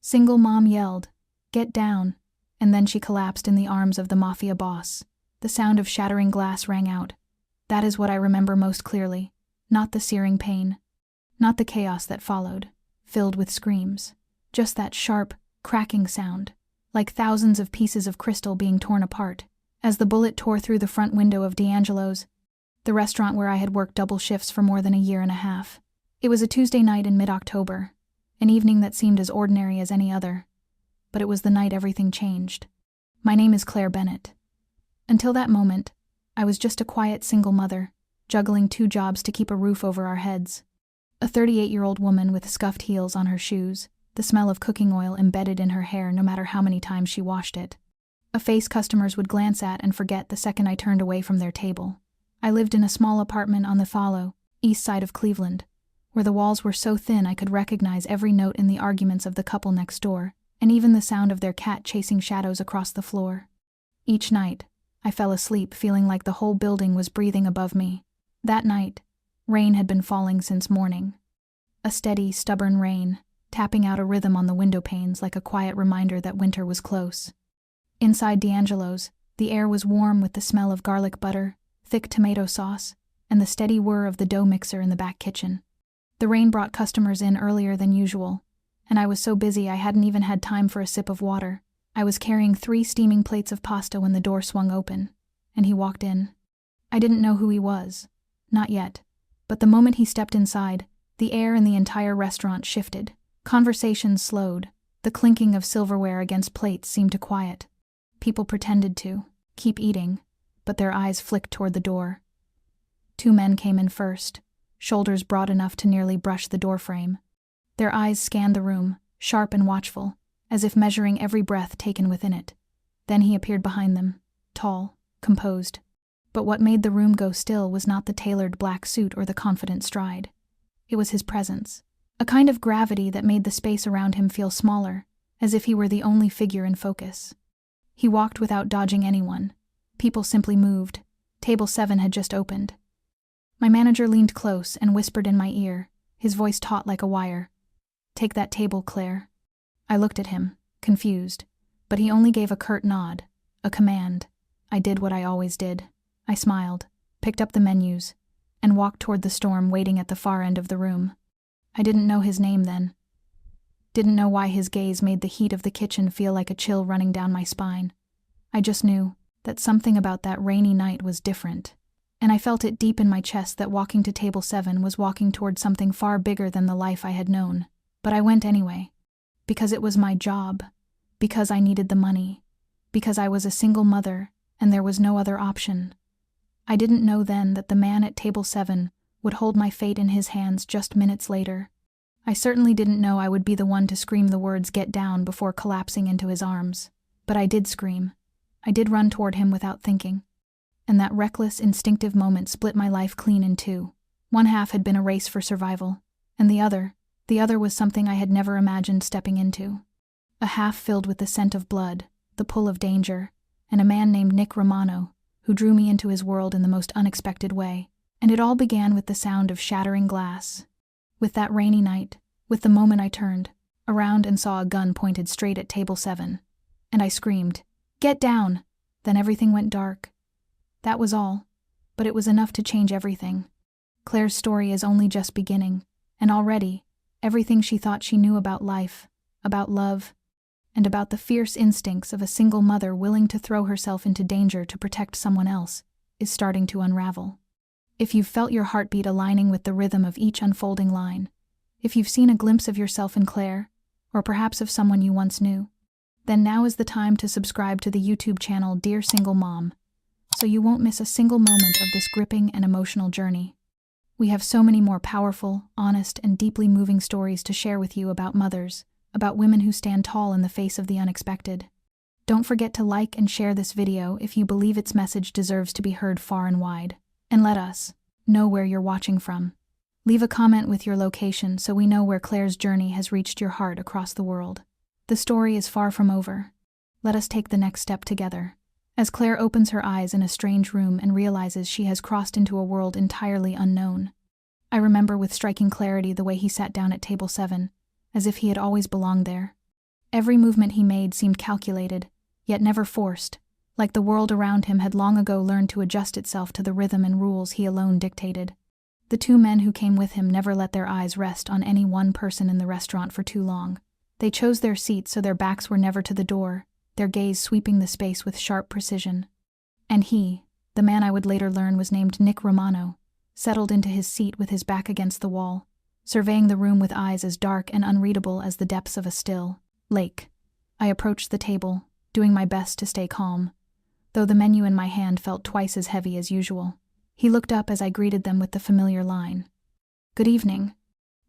Single mom yelled, "Get down," and then she collapsed in the arms of the Mafia boss. The sound of shattering glass rang out. That is what I remember most clearly, not the searing pain, not the chaos that followed, filled with screams, just that sharp, cracking sound, like thousands of pieces of crystal being torn apart, as the bullet tore through the front window of D'Angelo's, the restaurant where I had worked double shifts for more than a year and a half. It was a Tuesday night in mid-October, an evening that seemed as ordinary as any other, but it was the night everything changed. My name is Claire Bennett. Until that moment, I was just a quiet single mother, juggling 2 jobs to keep a roof over our heads. A 38-year-old woman with scuffed heels on her shoes, the smell of cooking oil embedded in her hair no matter how many times she washed it. A face customers would glance at and forget the second I turned away from their table. I lived in a small apartment on the Follow, east side of Cleveland, where the walls were so thin I could recognize every note in the arguments of the couple next door, and even the sound of their cat chasing shadows across the floor. Each night, I fell asleep feeling like the whole building was breathing above me. That night, rain had been falling since morning. A steady, stubborn rain, tapping out a rhythm on the windowpanes like a quiet reminder that winter was close. Inside D'Angelo's, the air was warm with the smell of garlic butter, thick tomato sauce, and the steady whir of the dough mixer in the back kitchen. The rain brought customers in earlier than usual, and I was so busy I hadn't even had time for a sip of water. I was carrying 3 steaming plates of pasta when the door swung open, and he walked in. I didn't know who he was. Not yet. But the moment he stepped inside, the air in the entire restaurant shifted. Conversations slowed. The clinking of silverware against plates seemed to quiet. People pretended to keep eating, but their eyes flicked toward the door. 2 men came in first, shoulders broad enough to nearly brush the doorframe. Their eyes scanned the room, sharp and watchful, as if measuring every breath taken within it. Then he appeared behind them, tall, composed. But what made the room go still was not the tailored black suit or the confident stride. It was his presence, a kind of gravity that made the space around him feel smaller, as if he were the only figure in focus. He walked without dodging anyone. People simply moved. Table 7 had just opened. My manager leaned close and whispered in my ear, his voice taut like a wire. "Take that table, Claire." I looked at him, confused, but he only gave a curt nod, a command. I did what I always did. I smiled, picked up the menus, and walked toward the storm waiting at the far end of the room. I didn't know his name then. Didn't know why his gaze made the heat of the kitchen feel like a chill running down my spine. I just knew that something about that rainy night was different, and I felt it deep in my chest that walking to table 7 was walking toward something far bigger than the life I had known. But I went anyway. Because it was my job, because I needed the money, because I was a single mother and there was no other option. I didn't know then that the man at table 7 would hold my fate in his hands just minutes later. I certainly didn't know I would be the one to scream the words "get down" before collapsing into his arms. But I did scream. I did run toward him without thinking. And that reckless, instinctive moment split my life clean in 2. One half had been a race for survival, and the other was something I had never imagined stepping into. A half filled with the scent of blood, the pull of danger, and a man named Nick Romano, who drew me into his world in the most unexpected way. And it all began with the sound of shattering glass. With that rainy night, with the moment I turned around and saw a gun pointed straight at table 7. And I screamed, "Get down!" Then everything went dark. That was all, but it was enough to change everything. Claire's story is only just beginning, and already, everything she thought she knew about life, about love, and about the fierce instincts of a single mother willing to throw herself into danger to protect someone else, is starting to unravel. If you've felt your heartbeat aligning with the rhythm of each unfolding line, if you've seen a glimpse of yourself in Claire, or perhaps of someone you once knew, then now is the time to subscribe to the YouTube channel Dear Single Mom, so you won't miss a single moment of this gripping and emotional journey. We have so many more powerful, honest, and deeply moving stories to share with you about mothers, about women who stand tall in the face of the unexpected. Don't forget to like and share this video if you believe its message deserves to be heard far and wide. And let us know where you're watching from. Leave a comment with your location so we know where Claire's journey has reached your heart across the world. The story is far from over. Let us take the next step together. As Claire opens her eyes in a strange room and realizes she has crossed into a world entirely unknown. I remember with striking clarity the way he sat down at table 7, as if he had always belonged there. Every movement he made seemed calculated, yet never forced, like the world around him had long ago learned to adjust itself to the rhythm and rules he alone dictated. The two men who came with him never let their eyes rest on any one person in the restaurant for too long. They chose their seats so their backs were never to the door, their gaze sweeping the space with sharp precision. And he, the man I would later learn was named Nick Romano, settled into his seat with his back against the wall, surveying the room with eyes as dark and unreadable as the depths of a still lake. I approached the table, doing my best to stay calm, though the menu in my hand felt twice as heavy as usual. He looked up as I greeted them with the familiar line. "Good evening.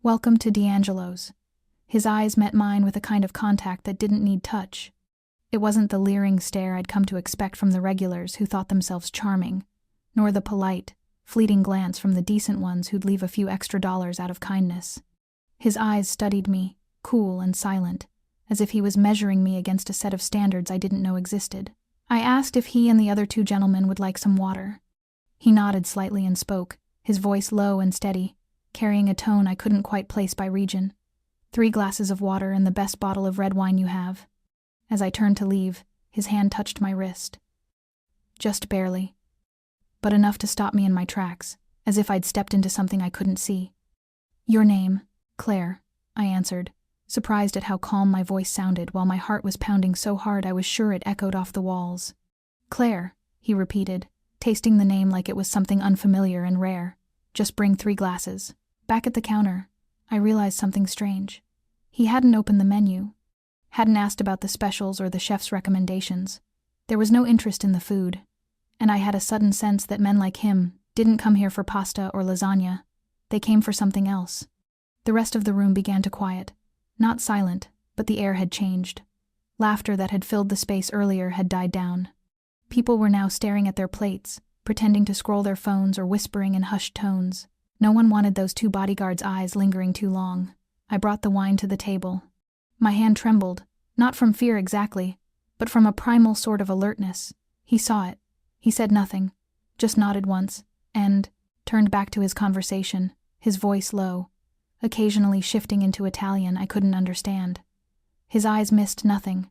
Welcome to D'Angelo's." His eyes met mine with a kind of contact that didn't need touch. It wasn't the leering stare I'd come to expect from the regulars who thought themselves charming, nor the polite, fleeting glance from the decent ones who'd leave a few extra dollars out of kindness. His eyes studied me, cool and silent, as if he was measuring me against a set of standards I didn't know existed. I asked if he and the other two gentlemen would like some water. He nodded slightly and spoke, his voice low and steady, carrying a tone I couldn't quite place by region. 3 glasses of water and the best bottle of red wine you have. As I turned to leave, his hand touched my wrist. Just barely. But enough to stop me in my tracks, as if I'd stepped into something I couldn't see. "Your name, Claire," I answered, surprised at how calm my voice sounded while my heart was pounding so hard I was sure it echoed off the walls. "Claire," he repeated, tasting the name like it was something unfamiliar and rare. "Just bring 3 glasses." Back at the counter, I realized something strange. He hadn't opened the menu, hadn't asked about the specials or the chef's recommendations. There was no interest in the food, and I had a sudden sense that men like him didn't come here for pasta or lasagna. They came for something else. The rest of the room began to quiet. Not silent, but the air had changed. Laughter that had filled the space earlier had died down. People were now staring at their plates, pretending to scroll their phones or whispering in hushed tones. No one wanted those 2 bodyguards' eyes lingering too long. I brought the wine to the table. My hand trembled, not from fear exactly, but from a primal sort of alertness. He saw it. He said nothing, just nodded once, and turned back to his conversation, his voice low, occasionally shifting into Italian I couldn't understand. His eyes missed nothing.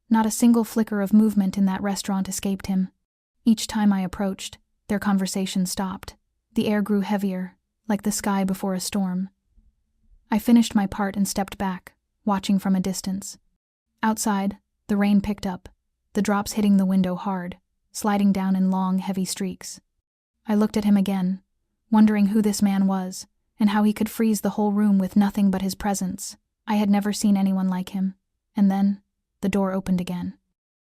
Not a single flicker of movement in that restaurant escaped him. Each time I approached, their conversation stopped. The air grew heavier, like the sky before a storm. I finished my part and stepped back, watching from a distance. Outside, the rain picked up, the drops hitting the window hard, sliding down in long, heavy streaks. I looked at him again, wondering who this man was, and how he could freeze the whole room with nothing but his presence. I had never seen anyone like him. And then, the door opened again.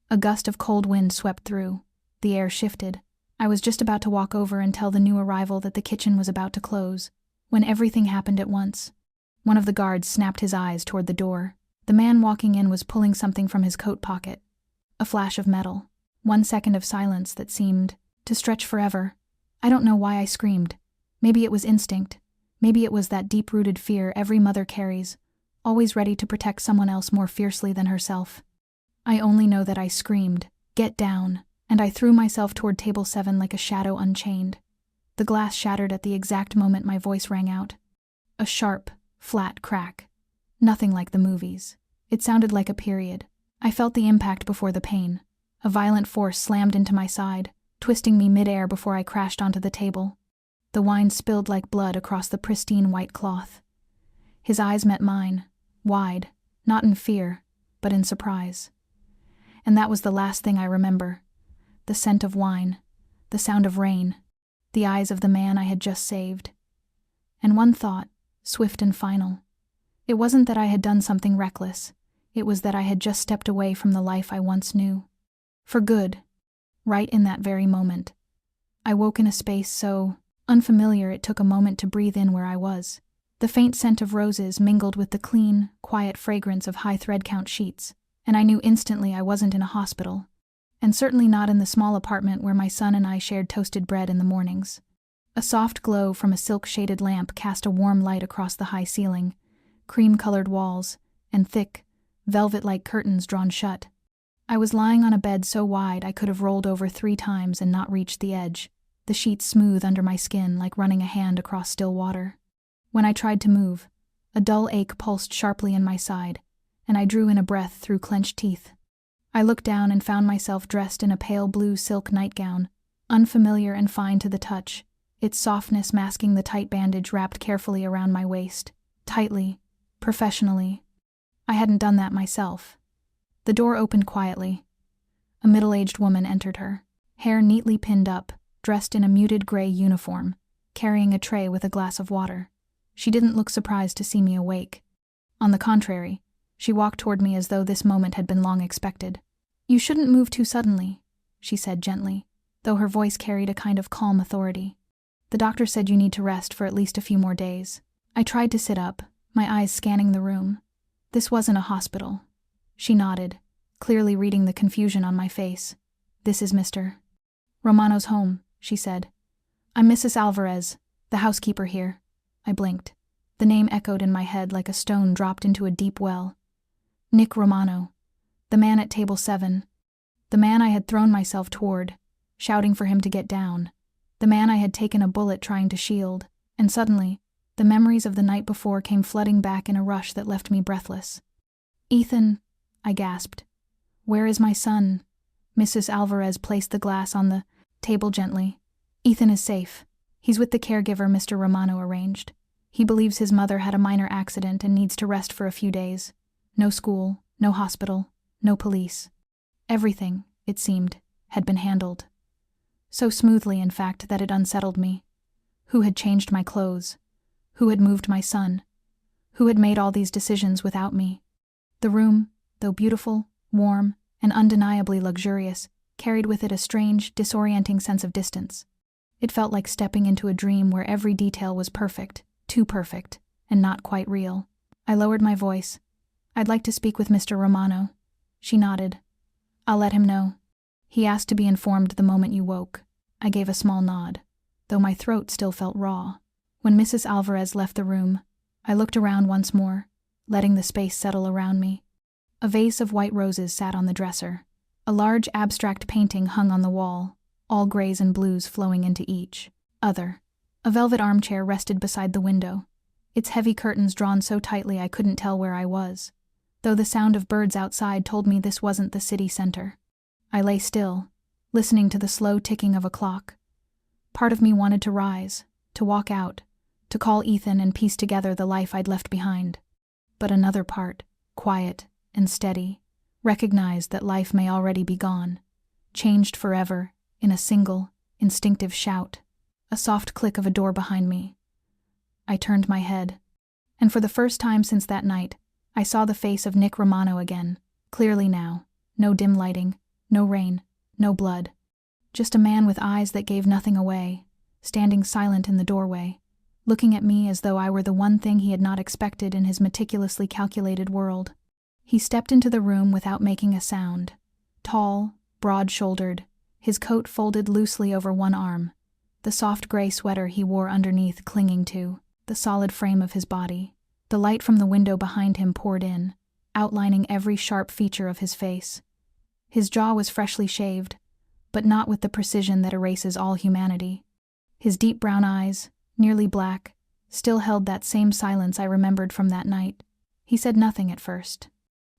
A gust of cold wind swept through. The air shifted. I was just about to walk over and tell the new arrival that the kitchen was about to close, when everything happened at once. One of the guards snapped his eyes toward the door. The man walking in was pulling something from his coat pocket. A flash of metal. 1 second of silence that seemed to stretch forever. I don't know why I screamed. Maybe it was instinct. Maybe it was that deep-rooted fear every mother carries, always ready to protect someone else more fiercely than herself. I only know that I screamed, "Get down," and I threw myself toward table 7 like a shadow unchained. The glass shattered at the exact moment my voice rang out. A sharp, flat crack. Nothing like the movies. It sounded like a period. I felt the impact before the pain. A violent force slammed into my side, twisting me mid-air before I crashed onto the table. The wine spilled like blood across the pristine white cloth. His eyes met mine, wide, not in fear, but in surprise. And that was the last thing I remember. The scent of wine, the sound of rain, the eyes of the man I had just saved. And one thought, swift and final. It wasn't that I had done something reckless. It was that I had just stepped away from the life I once knew. For good, right in that very moment. I woke in a space so unfamiliar it took a moment to breathe in where I was. The faint scent of roses mingled with the clean, quiet fragrance of high thread count sheets, and I knew instantly I wasn't in a hospital, and certainly not in the small apartment where my son and I shared toasted bread in the mornings. A soft glow from a silk-shaded lamp cast a warm light across the high ceiling, cream-colored walls, and thick, velvet-like curtains drawn shut. I was lying on a bed so wide I could have rolled over 3 times and not reached the edge, the sheets smooth under my skin like running a hand across still water. When I tried to move, a dull ache pulsed sharply in my side, and I drew in a breath through clenched teeth. I looked down and found myself dressed in a pale blue silk nightgown, unfamiliar and fine to the touch, its softness masking the tight bandage wrapped carefully around my waist, tightly, professionally. I hadn't done that myself. The door opened quietly. A middle-aged woman entered her, hair neatly pinned up, dressed in a muted gray uniform, carrying a tray with a glass of water. She didn't look surprised to see me awake. On the contrary, she walked toward me as though this moment had been long expected. "You shouldn't move too suddenly," she said gently, though her voice carried a kind of calm authority. "The doctor said you need to rest for at least a few more days." I tried to sit up, my eyes scanning the room. This wasn't a hospital. She nodded, clearly reading the confusion on my face. "This is Mr. Romano's home," she said. "I'm Mrs. Alvarez, the housekeeper here." I blinked. The name echoed in my head like a stone dropped into a deep well. Nick Romano. The man at table 7. The man I had thrown myself toward, shouting for him to get down. The man I had taken a bullet trying to shield. And suddenly, the memories of the night before came flooding back in a rush that left me breathless. "Ethan," I gasped. "Where is my son?" Mrs. Alvarez placed the glass on the table gently. "Ethan is safe. He's with the caregiver Mr. Romano arranged. He believes his mother had a minor accident and needs to rest for a few days. No school, no hospital, no police. Everything, it seemed, had been handled. So smoothly, in fact, that it unsettled me. Who had changed my clothes? Who had moved my son? Who had made all these decisions without me? The room, though beautiful, warm, and undeniably luxurious, carried with it a strange, disorienting sense of distance. It felt like stepping into a dream where every detail was perfect, too perfect, and not quite real. I lowered my voice. "I'd like to speak with Mr. Romano." She nodded. "I'll let him know. He asked to be informed the moment you woke." I gave a small nod, though my throat still felt raw. When Mrs. Alvarez left the room, I looked around once more, letting the space settle around me. A vase of white roses sat on the dresser. A large abstract painting hung on the wall, all grays and blues flowing into each. A velvet armchair rested beside the window, its heavy curtains drawn so tightly I couldn't tell where I was, though the sound of birds outside told me this wasn't the city center. I lay still, listening to the slow ticking of a clock. Part of me wanted to rise, to walk out, to call Ethan and piece together the life I'd left behind. But another part, quiet and steady, recognized that life may already be gone, changed forever, in a single, instinctive shout. A soft click of a door behind me. I turned my head, and for the first time since that night, I saw the face of Nick Romano again, clearly now. No dim lighting, no rain, no blood. Just a man with eyes that gave nothing away, standing silent in the doorway, looking at me as though I were the one thing he had not expected in his meticulously calculated world. He stepped into the room without making a sound. Tall, broad-shouldered, his coat folded loosely over one arm, the soft gray sweater he wore underneath clinging to the solid frame of his body. The light from the window behind him poured in, outlining every sharp feature of his face. His jaw was freshly shaved, but not with the precision that erases all humanity. His deep brown eyes, nearly black, still held that same silence I remembered from that night. He said nothing at first,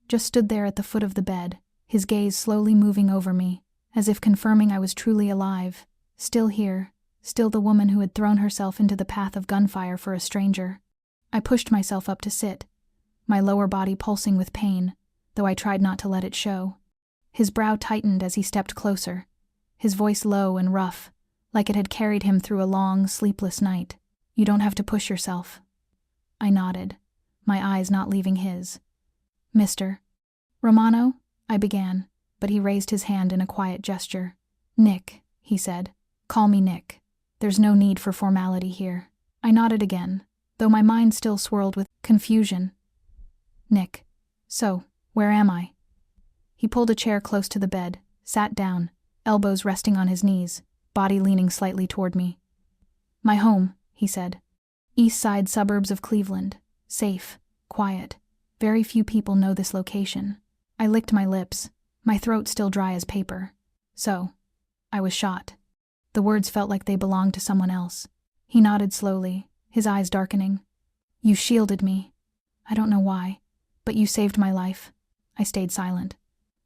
just stood there at the foot of the bed, his gaze slowly moving over me, as if confirming I was truly alive, still here, still the woman who had thrown herself into the path of gunfire for a stranger. I pushed myself up to sit, my lower body pulsing with pain, though I tried not to let it show. His brow tightened as he stepped closer, his voice low and rough, like it had carried him through a long, sleepless night. "You don't have to push yourself." I nodded, my eyes not leaving his. "Mr. Romano?" I began, but he raised his hand in a quiet gesture. "Nick," he said. "Call me Nick. There's no need for formality here." I nodded again, though my mind still swirled with confusion. "Nick. So, where am I?" He pulled a chair close to the bed, sat down, elbows resting on his knees, body leaning slightly toward me. "My home," he said. "East side suburbs of Cleveland. Safe, quiet. Very few people know this location." I licked my lips, my throat still dry as paper. "So, I was shot." The words felt like they belonged to someone else. He nodded slowly, his eyes darkening. "You shielded me. I don't know why, But you saved my life. I stayed silent.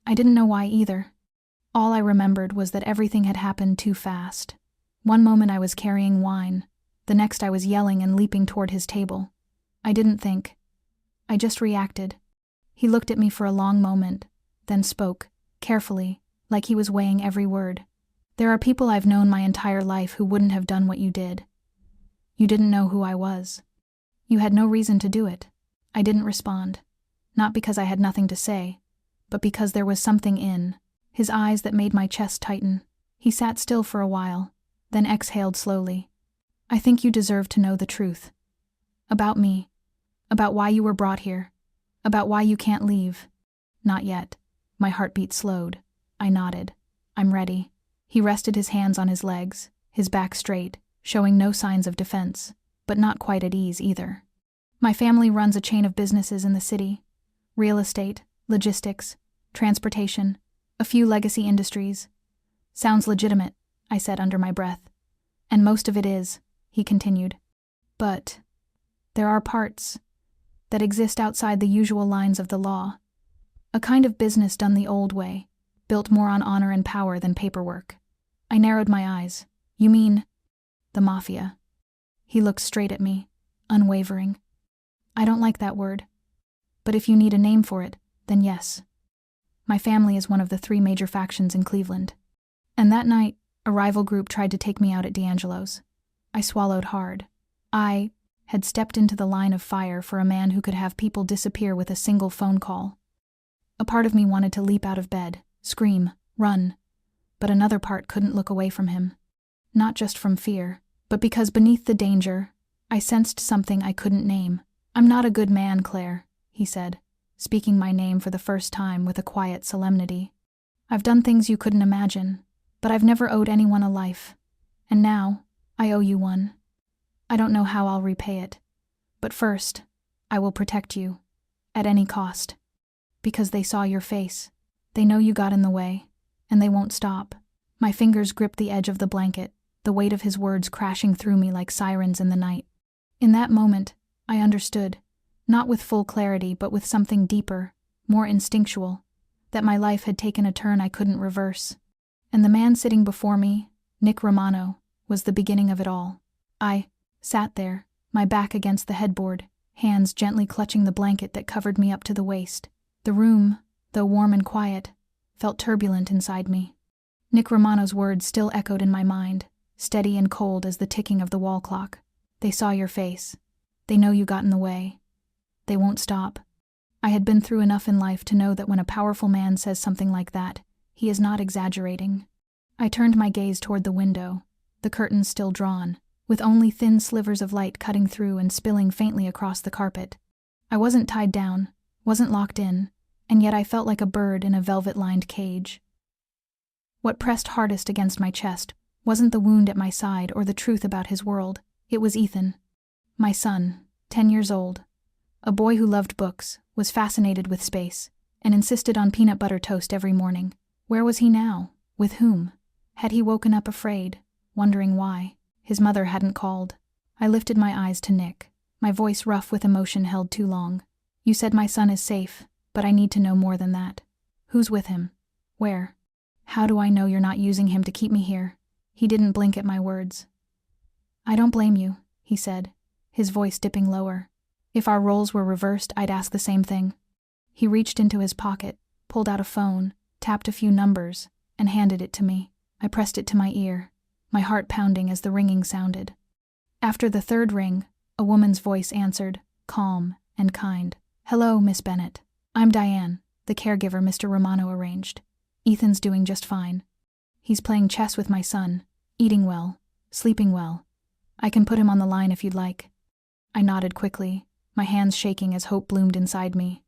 I didn't know why either. All I remembered was that everything had happened too fast. One moment I was carrying wine. The next I was yelling and leaping toward his table. I didn't think. I just reacted. He looked at me for a long moment, then spoke, carefully, like he was weighing every word. There are people I've known my entire life who wouldn't have done what you did. You didn't know who I was. You had no reason to do it. I didn't respond. Not because I had nothing to say, but because there was something in his eyes that made my chest tighten. He sat still for a while, then exhaled slowly. I think you deserve to know the truth. About me. About why you were brought here. About why you can't leave. Not yet. My heartbeat slowed. I nodded. I'm ready. He rested his hands on his legs, his back straight, showing no signs of defense, but not quite at ease either. My family runs a chain of businesses in the city. Real estate, logistics, transportation, a few legacy industries. Sounds legitimate, I said under my breath. And most of it is, he continued. But there are parts that exist outside the usual lines of the law. A kind of business done the old way, built more on honor and power than paperwork. I narrowed my eyes. You mean the Mafia? He looked straight at me, unwavering. I don't like that word. But if you need a name for it, then yes. My family is one of the 3 major factions in Cleveland. And that night, a rival group tried to take me out at D'Angelo's. I swallowed hard. I had stepped into the line of fire for a man who could have people disappear with a single phone call. A part of me wanted to leap out of bed, scream, run. But another part couldn't look away from him. Not just from fear, but because beneath the danger, I sensed something I couldn't name. I'm not a good man, Claire, he said, speaking my name for the first time with a quiet solemnity. I've done things you couldn't imagine, but I've never owed anyone a life. And now, I owe you one. I don't know how I'll repay it. But first, I will protect you. At any cost. Because they saw your face. They know you got in the way. And they won't stop. My fingers gripped the edge of the blanket, the weight of his words crashing through me like sirens in the night. In that moment, I understood, not with full clarity but with something deeper, more instinctual, that my life had taken a turn I couldn't reverse. And the man sitting before me, Nick Romano, was the beginning of it all. I sat there, my back against the headboard, hands gently clutching the blanket that covered me up to the waist. The room, though warm and quiet, felt turbulent inside me. Nick Romano's words still echoed in my mind, steady and cold as the ticking of the wall clock. They saw your face. They know you got in the way. They won't stop. I had been through enough in life to know that when a powerful man says something like that, he is not exaggerating. I turned my gaze toward the window, the curtains still drawn, with only thin slivers of light cutting through and spilling faintly across the carpet. I wasn't tied down, wasn't locked in, and yet I felt like a bird in a velvet-lined cage. What pressed hardest against my chest wasn't the wound at my side or the truth about his world. It was Ethan. My son, 10 years old. A boy who loved books, was fascinated with space, and insisted on peanut butter toast every morning. Where was he now? With whom? Had he woken up afraid, wondering why? His mother hadn't called. I lifted my eyes to Nick, my voice rough with emotion held too long. You said my son is safe, but I need to know more than that. Who's with him? Where? How do I know you're not using him to keep me here? He didn't blink at my words. I don't blame you, he said, his voice dipping lower. If our roles were reversed, I'd ask the same thing. He reached into his pocket, pulled out a phone, tapped a few numbers, and handed it to me. I pressed it to my ear, my heart pounding as the ringing sounded. After the 3rd ring, a woman's voice answered, calm and kind. Hello, Miss Bennett. I'm Diane, the caregiver Mr. Romano arranged. Ethan's doing just fine. He's playing chess with my son, eating well, sleeping well. I can put him on the line if you'd like. I nodded quickly, my hands shaking as hope bloomed inside me.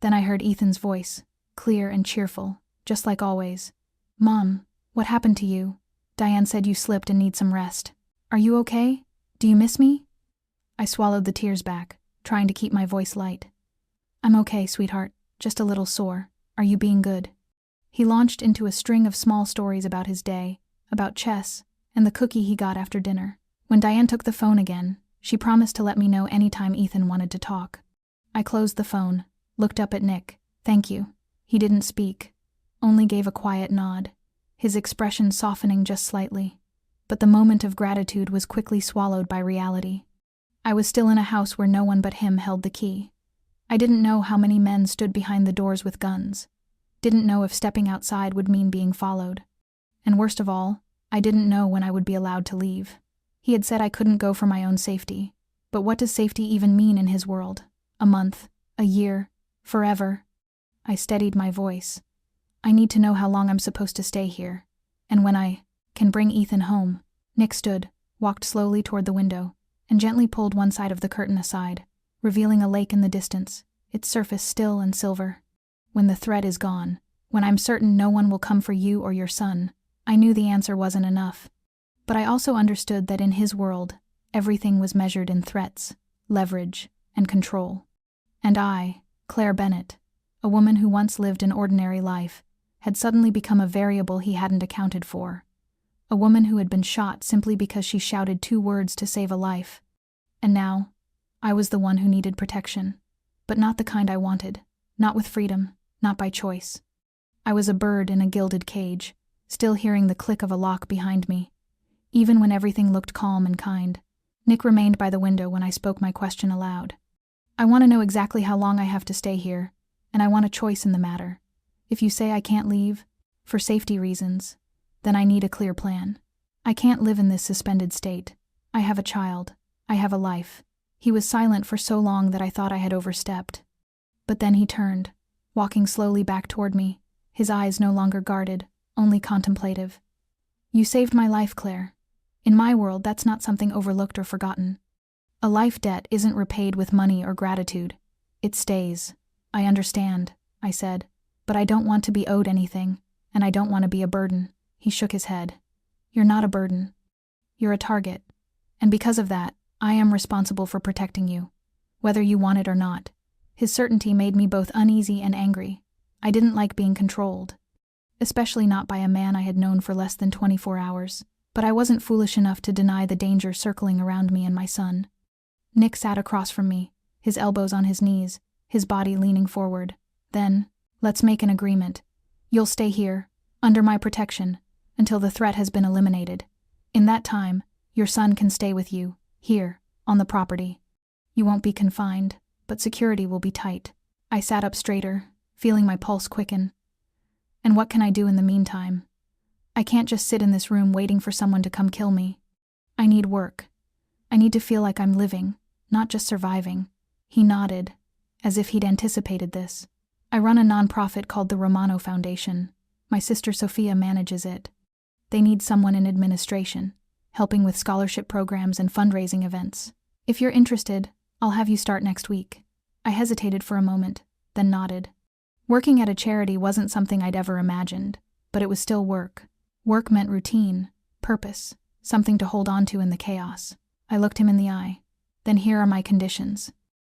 Then I heard Ethan's voice, clear and cheerful, just like always. Mom, what happened to you? Diane said you slipped and need some rest. Are you okay? Do you miss me? I swallowed the tears back, trying to keep my voice light. I'm okay, sweetheart, just a little sore. Are you being good? He launched into a string of small stories about his day, about chess, and the cookie he got after dinner. When Diane took the phone again, she promised to let me know anytime Ethan wanted to talk. I closed the phone, looked up at Nick. "Thank you." He didn't speak, only gave a quiet nod, his expression softening just slightly. But the moment of gratitude was quickly swallowed by reality. I was still in a house where no one but him held the key. I didn't know how many men stood behind the doors with guns. Didn't know if stepping outside would mean being followed. And worst of all, I didn't know when I would be allowed to leave. He had said I couldn't go for my own safety. But what does safety even mean in his world? A month, a year, forever? I steadied my voice. "I need to know how long I'm supposed to stay here, and when I can bring Ethan home." Nick stood, walked slowly toward the window, and gently pulled one side of the curtain aside, revealing a lake in the distance, its surface still and silver. "When the threat is gone, when I'm certain no one will come for you or your son." I knew the answer wasn't enough. But I also understood that in his world, everything was measured in threats, leverage, and control. And I, Claire Bennett, a woman who once lived an ordinary life, had suddenly become a variable he hadn't accounted for. A woman who had been shot simply because she shouted 2 words to save a life. And now, I was the one who needed protection. But not the kind I wanted, not with freedom, not by choice. I was a bird in a gilded cage, still hearing the click of a lock behind me. Even when everything looked calm and kind, Nick remained by the window when I spoke my question aloud. "I want to know exactly how long I have to stay here, and I want a choice in the matter. If you say I can't leave, for safety reasons, then I need a clear plan. I can't live in this suspended state. I have a child. I have a life." He was silent for so long that I thought I had overstepped. But then he turned, walking slowly back toward me, his eyes no longer guarded, only contemplative. "You saved my life, Claire. In my world, that's not something overlooked or forgotten. A life debt isn't repaid with money or gratitude. It stays." "I understand," I said, "but I don't want to be owed anything, and I don't want to be a burden." He shook his head. "You're not a burden. You're a target. And because of that, I am responsible for protecting you, whether you want it or not." His certainty made me both uneasy and angry. I didn't like being controlled, especially not by a man I had known for less than 24 hours. But I wasn't foolish enough to deny the danger circling around me and my son. Nick sat across from me, his elbows on his knees, his body leaning forward. "Then, let's make an agreement. You'll stay here, under my protection, until the threat has been eliminated. In that time, your son can stay with you, here, on the property. You won't be confined, but security will be tight." I sat up straighter, feeling my pulse quicken. "And what can I do in the meantime? I can't just sit in this room waiting for someone to come kill me. I need work. I need to feel like I'm living, not just surviving." He nodded, as if he'd anticipated this. "I run a nonprofit called the Romano Foundation. My sister Sophia manages it. They need someone in administration, helping with scholarship programs and fundraising events. If you're interested, I'll have you start next week." I hesitated for a moment, then nodded. Working at a charity wasn't something I'd ever imagined, but it was still work. Work meant routine, purpose, something to hold on to in the chaos. I looked him in the eye. "Then here are my conditions.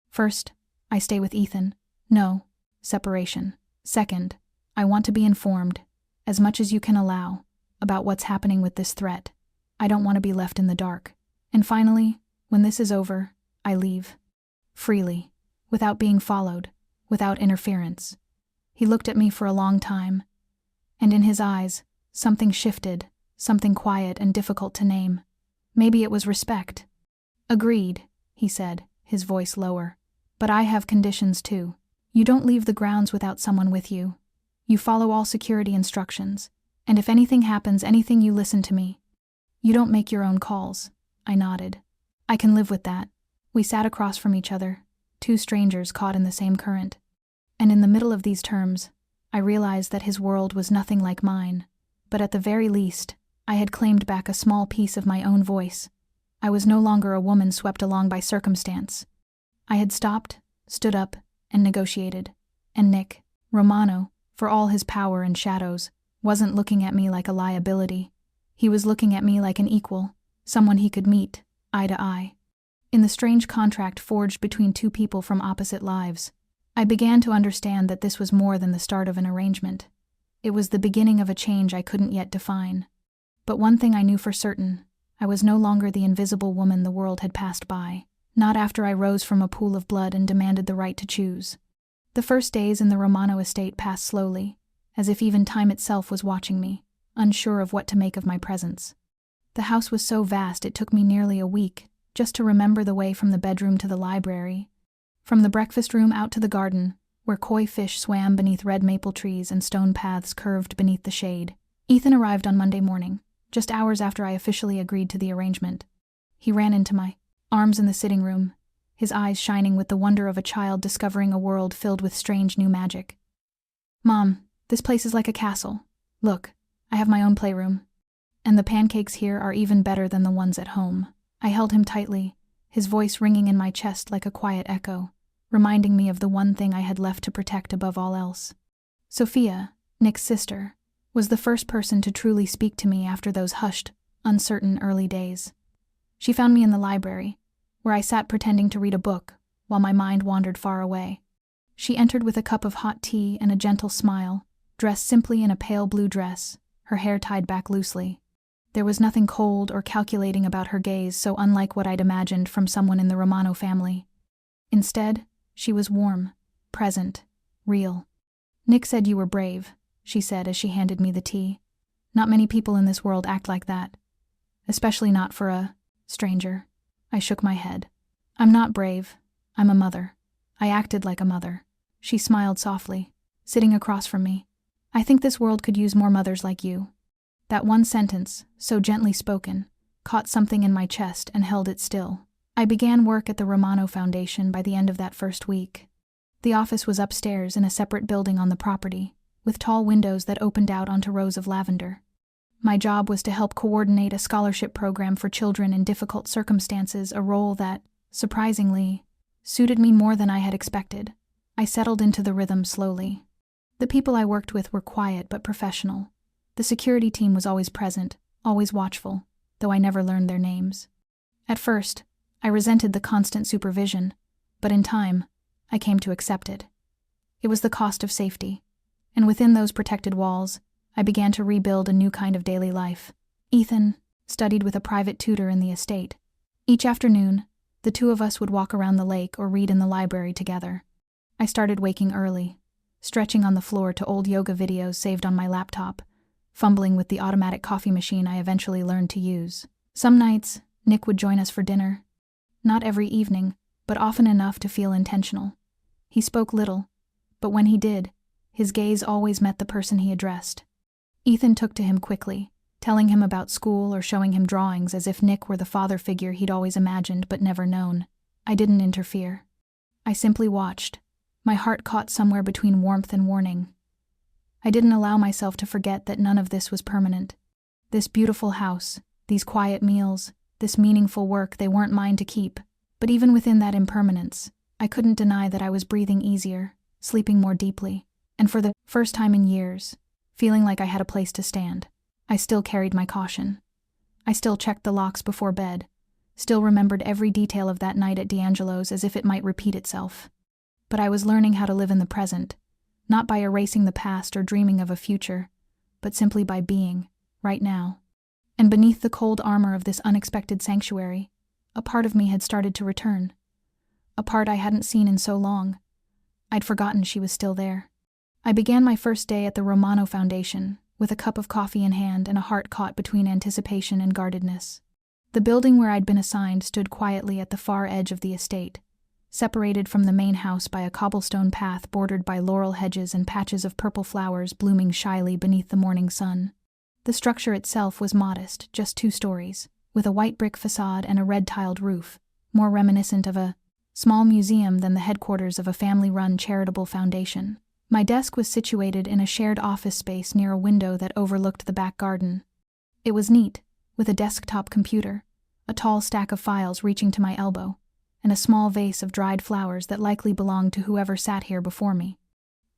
First, I stay with Ethan. No, separation. Second, I want to be informed, as much as you can allow, about what's happening with this threat. I don't want to be left in the dark. And finally, when this is over, I leave. Freely, without being followed, without interference." He looked at me for a long time, and in his eyes, something shifted, something quiet and difficult to name. Maybe it was respect. "Agreed," he said, his voice lower. "But I have conditions too. You don't leave the grounds without someone with you. You follow all security instructions, and if anything happens, you listen to me. You don't make your own calls." I nodded. "I can live with that." We sat across from each other, 2 strangers caught in the same current. And in the middle of these terms, I realized that his world was nothing like mine, but at the very least, I had claimed back a small piece of my own voice. I was no longer a woman swept along by circumstance. I had stopped, stood up, and negotiated. And Nick Romano, for all his power and shadows, wasn't looking at me like a liability. He was looking at me like an equal, someone he could meet, eye to eye. In the strange contract forged between 2 people from opposite lives, I began to understand that this was more than the start of an arrangement. It was the beginning of a change I couldn't yet define. But one thing I knew for certain: I was no longer the invisible woman the world had passed by, not after I rose from a pool of blood and demanded the right to choose. The first days in the Romano estate passed slowly, as if even time itself was watching me, unsure of what to make of my presence. The house was so vast it took me nearly a week just to remember the way from the bedroom to the library, from the breakfast room out to the garden, where koi fish swam beneath red maple trees and stone paths curved beneath the shade. Ethan arrived on Monday morning, just hours after I officially agreed to the arrangement. He ran into my arms in the sitting room, his eyes shining with the wonder of a child discovering a world filled with strange new magic. "Mom, this place is like a castle. Look, I have my own playroom. And the pancakes here are even better than the ones at home." I held him tightly, his voice ringing in my chest like a quiet echo, reminding me of the one thing I had left to protect above all else. Sophia, Nick's sister, was the first person to truly speak to me after those hushed, uncertain early days. She found me in the library, where I sat pretending to read a book while my mind wandered far away. She entered with a cup of hot tea and a gentle smile, dressed simply in a pale blue dress, her hair tied back loosely. There was nothing cold or calculating about her gaze, so unlike what I'd imagined from someone in the Romano family. Instead, she was warm, present, real. "Nick said you were brave," she said as she handed me the tea. "Not many people in this world act like that, especially not for a stranger." I shook my head. "I'm not brave. I'm a mother. I acted like a mother." She smiled softly, sitting across from me. "I think this world could use more mothers like you." That one sentence, so gently spoken, caught something in my chest and held it still. I began work at the Romano Foundation by the end of that first week. The office was upstairs in a separate building on the property, with tall windows that opened out onto rows of lavender. My job was to help coordinate a scholarship program for children in difficult circumstances, a role that, surprisingly, suited me more than I had expected. I settled into the rhythm slowly. The people I worked with were quiet but professional. The security team was always present, always watchful, though I never learned their names. At first, I resented the constant supervision, but in time, I came to accept it. It was the cost of safety, and within those protected walls, I began to rebuild a new kind of daily life. Ethan studied with a private tutor in the estate. Each afternoon, the two of us would walk around the lake or read in the library together. I started waking early, stretching on the floor to old yoga videos saved on my laptop, fumbling with the automatic coffee machine I eventually learned to use. Some nights, Nick would join us for dinner. Not every evening, but often enough to feel intentional. He spoke little, but when he did, his gaze always met the person he addressed. Ethan took to him quickly, telling him about school or showing him drawings as if Nick were the father figure he'd always imagined but never known. I didn't interfere. I simply watched, my heart caught somewhere between warmth and warning. I didn't allow myself to forget that none of this was permanent. This beautiful house, these quiet meals, this meaningful work, they weren't mine to keep. But even within that impermanence, I couldn't deny that I was breathing easier, sleeping more deeply, and for the first time in years, feeling like I had a place to stand. I still carried my caution. I still checked the locks before bed, still remembered every detail of that night at D'Angelo's as if it might repeat itself. But I was learning how to live in the present, not by erasing the past or dreaming of a future, but simply by being, right now. And beneath the cold armor of this unexpected sanctuary, a part of me had started to return. A part I hadn't seen in so long. I'd forgotten she was still there. I began my first day at the Romano Foundation, with a cup of coffee in hand and a heart caught between anticipation and guardedness. The building where I'd been assigned stood quietly at the far edge of the estate, separated from the main house by a cobblestone path bordered by laurel hedges and patches of purple flowers blooming shyly beneath the morning sun. The structure itself was modest, just 2 stories, with a white brick facade and a red-tiled roof, more reminiscent of a small museum than the headquarters of a family-run charitable foundation. My desk was situated in a shared office space near a window that overlooked the back garden. It was neat, with a desktop computer, a tall stack of files reaching to my elbow, and a small vase of dried flowers that likely belonged to whoever sat here before me.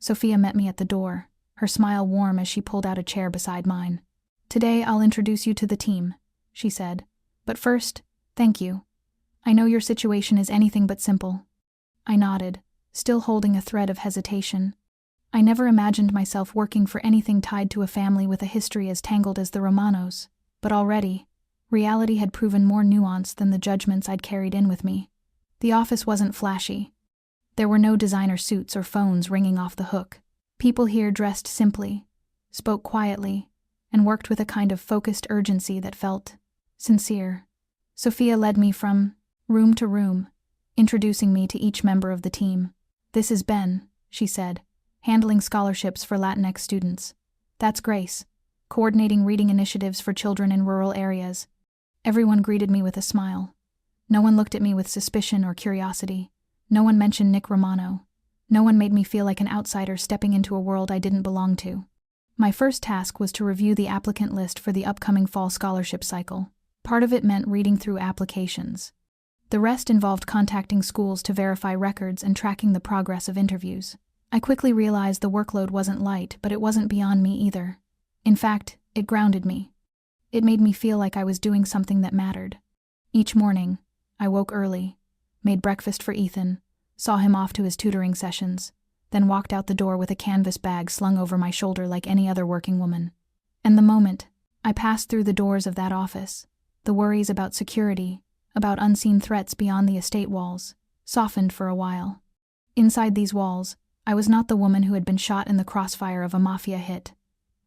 Sophia met me at the door, her smile warm as she pulled out a chair beside mine. "Today I'll introduce you to the team," she said. "But first, thank you. I know your situation is anything but simple." I nodded, still holding a thread of hesitation. I never imagined myself working for anything tied to a family with a history as tangled as the Romanos, but already, reality had proven more nuanced than the judgments I'd carried in with me. The office wasn't flashy. There were no designer suits or phones ringing off the hook. People here dressed simply, spoke quietly, and worked with a kind of focused urgency that felt sincere. Sophia led me from room to room, introducing me to each member of the team. "This is Ben," she said, "handling scholarships for Latinx students. That's Grace, coordinating reading initiatives for children in rural areas." Everyone greeted me with a smile. No one looked at me with suspicion or curiosity. No one mentioned Nick Romano. No one made me feel like an outsider stepping into a world I didn't belong to. My first task was to review the applicant list for the upcoming fall scholarship cycle. Part of it meant reading through applications. The rest involved contacting schools to verify records and tracking the progress of interviews. I quickly realized the workload wasn't light, but it wasn't beyond me either. In fact, it grounded me. It made me feel like I was doing something that mattered. Each morning, I woke early, made breakfast for Ethan, saw him off to his tutoring sessions, then walked out the door with a canvas bag slung over my shoulder like any other working woman. And the moment I passed through the doors of that office, the worries about security, about unseen threats beyond the estate walls, softened for a while. Inside these walls, I was not the woman who had been shot in the crossfire of a Mafia hit.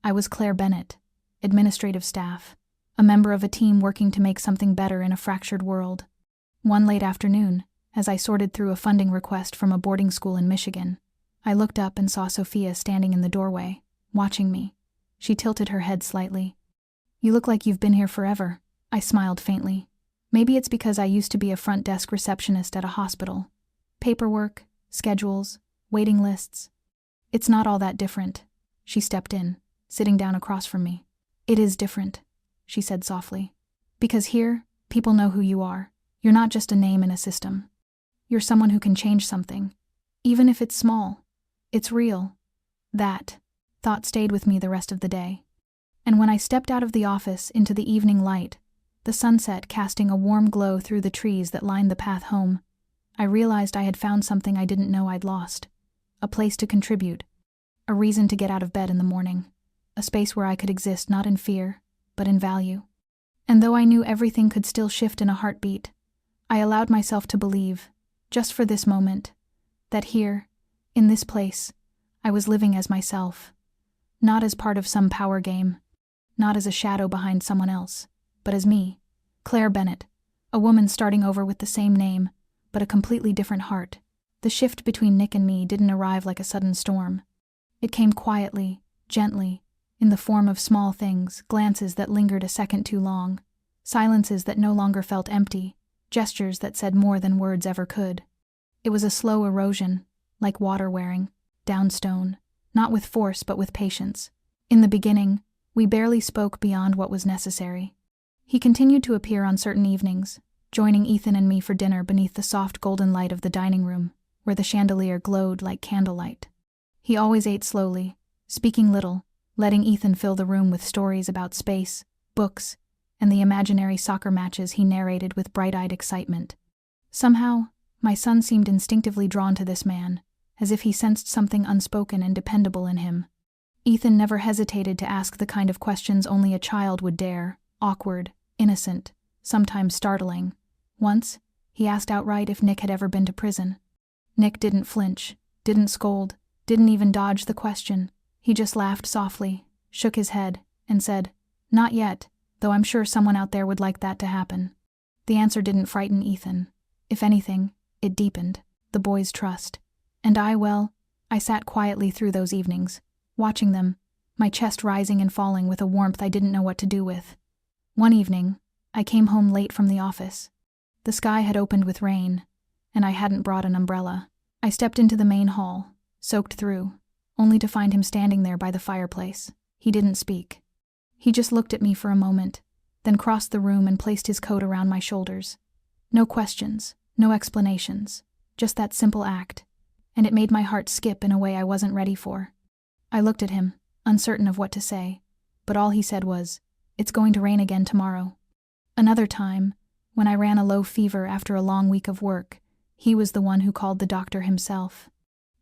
I was Claire Bennett, administrative staff, a member of a team working to make something better in a fractured world. One late afternoon, as I sorted through a funding request from a boarding school in Michigan, I looked up and saw Sophia standing in the doorway, watching me. She tilted her head slightly. "You look like you've been here forever," I smiled faintly. Maybe it's because I used to be a front desk receptionist at a hospital. Paperwork, schedules, waiting lists. "It's not all that different." She stepped in, sitting down across from me. "It is different," she said softly. "Because here, people know who you are. You're not just a name in a system. You're someone who can change something. Even if it's small. It's real." That thought stayed with me the rest of the day. And when I stepped out of the office into the evening light, the sunset casting a warm glow through the trees that lined the path home, I realized I had found something I didn't know I'd lost. A place to contribute. A reason to get out of bed in the morning. A space where I could exist not in fear, but in value. And though I knew everything could still shift in a heartbeat, I allowed myself to believe, just for this moment, that here, in this place, I was living as myself. Not as part of some power game. Not as a shadow behind someone else. But as me, Claire Bennett, a woman starting over with the same name, but a completely different heart. The shift between Nick and me didn't arrive like a sudden storm. It came quietly, gently, in the form of small things, glances that lingered a second too long, silences that no longer felt empty, gestures that said more than words ever could. It was a slow erosion, like water wearing, down stone, not with force but with patience. In the beginning, we barely spoke beyond what was necessary. He continued to appear on certain evenings, joining Ethan and me for dinner beneath the soft golden light of the dining room, where the chandelier glowed like candlelight. He always ate slowly, speaking little, letting Ethan fill the room with stories about space, books, and the imaginary soccer matches he narrated with bright-eyed excitement. Somehow, my son seemed instinctively drawn to this man, as if he sensed something unspoken and dependable in him. Ethan never hesitated to ask the kind of questions only a child would dare, awkward, innocent, sometimes startling. Once, he asked outright if Nick had ever been to prison. Nick didn't flinch, didn't scold, didn't even dodge the question. He just laughed softly, shook his head, and said, "Not yet, though I'm sure someone out there would like that to happen." The answer didn't frighten Ethan. If anything, it deepened the boy's trust. And I sat quietly through those evenings, watching them, my chest rising and falling with a warmth I didn't know what to do with. One evening, I came home late from the office. The sky had opened with rain, and I hadn't brought an umbrella. I stepped into the main hall, soaked through, only to find him standing there by the fireplace. He didn't speak. He just looked at me for a moment, then crossed the room and placed his coat around my shoulders. No questions, no explanations, just that simple act, and it made my heart skip in a way I wasn't ready for. I looked at him, uncertain of what to say, but all he said was, "It's going to rain again tomorrow." Another time, when I ran a low fever after a long week of work, he was the one who called the doctor himself.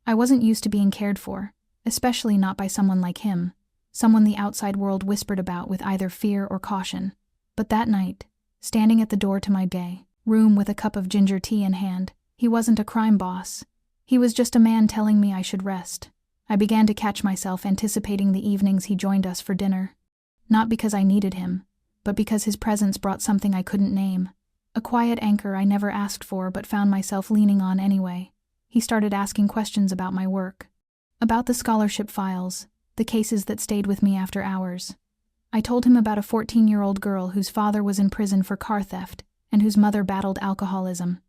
I wasn't used to being cared for, especially not by someone like him, someone the outside world whispered about with either fear or caution. But that night, standing at the door to my bay room with a cup of ginger tea in hand, he wasn't a crime boss. He was just a man telling me I should rest. I began to catch myself anticipating the evenings he joined us for dinner. Not because I needed him, but because his presence brought something I couldn't name. A quiet anchor I never asked for but found myself leaning on anyway. He started asking questions about my work. About the scholarship files, the cases that stayed with me after hours. I told him about a 14-year-old girl whose father was in prison for car theft and whose mother battled alcoholism.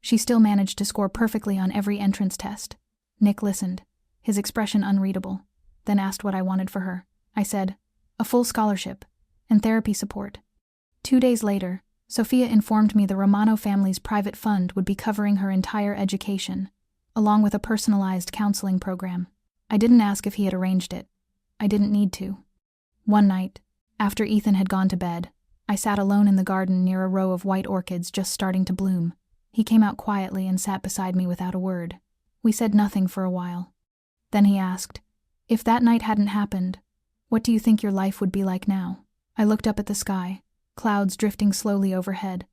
She still managed to score perfectly on every entrance test. Nick listened, his expression unreadable, then asked what I wanted for her. I said, a full scholarship and therapy support. 2 days later, Sophia informed me the Romano family's private fund would be covering her entire education, along with a personalized counseling program. I didn't ask if he had arranged it. I didn't need to. One night, after Ethan had gone to bed, I sat alone in the garden near a row of white orchids just starting to bloom. He came out quietly and sat beside me without a word. We said nothing for a while. Then he asked, if that night hadn't happened, what do you think your life would be like now? I looked up at the sky, clouds drifting slowly overhead,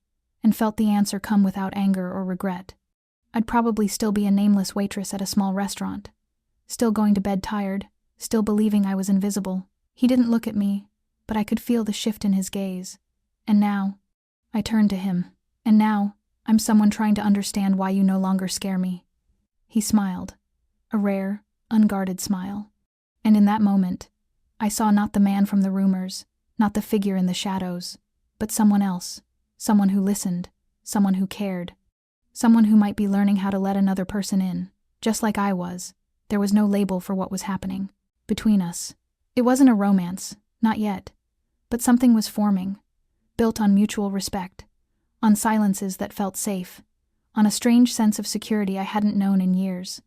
and felt the answer come without anger or regret. I'd probably still be a nameless waitress at a small restaurant, still going to bed tired, still believing I was invisible. He didn't look at me, but I could feel the shift in his gaze. And now, I turned to him. And now, I'm someone trying to understand why you no longer scare me. He smiled, a rare, unguarded smile. And in that moment, I saw not the man from the rumors, not the figure in the shadows, but someone else, someone who listened, someone who cared, someone who might be learning how to let another person in, just like I was. There was no label for what was happening between us. It wasn't a romance, not yet, but something was forming, built on mutual respect, on silences that felt safe, on a strange sense of security I hadn't known in years.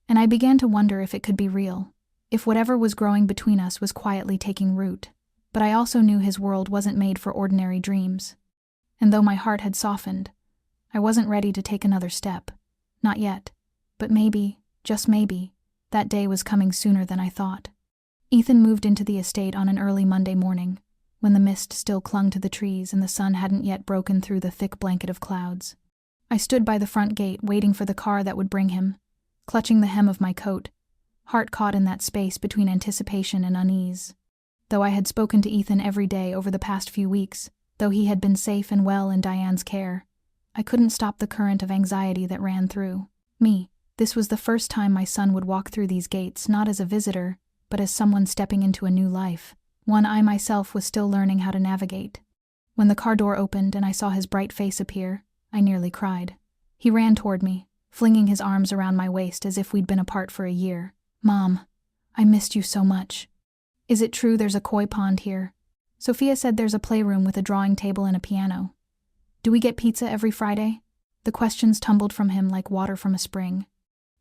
And I began to wonder if it could be real, if whatever was growing between us was quietly taking root. But I also knew his world wasn't made for ordinary dreams. And though my heart had softened, I wasn't ready to take another step. Not yet. But maybe, just maybe, that day was coming sooner than I thought. Ethan moved into the estate on an early Monday morning, when the mist still clung to the trees and the sun hadn't yet broken through the thick blanket of clouds. I stood by the front gate waiting for the car that would bring him, clutching the hem of my coat, heart caught in that space between anticipation and unease. Though I had spoken to Ethan every day over the past few weeks, though he had been safe and well in Diane's care, I couldn't stop the current of anxiety that ran through me. This was the first time my son would walk through these gates not as a visitor, but as someone stepping into a new life, one I myself was still learning how to navigate. When the car door opened and I saw his bright face appear, I nearly cried. He ran toward me, flinging his arms around my waist as if we'd been apart for a year. Mom, I missed you so much. Is it true there's a koi pond here? Sophia said there's a playroom with a drawing table and a piano. Do we get pizza every Friday? The questions tumbled from him like water from a spring.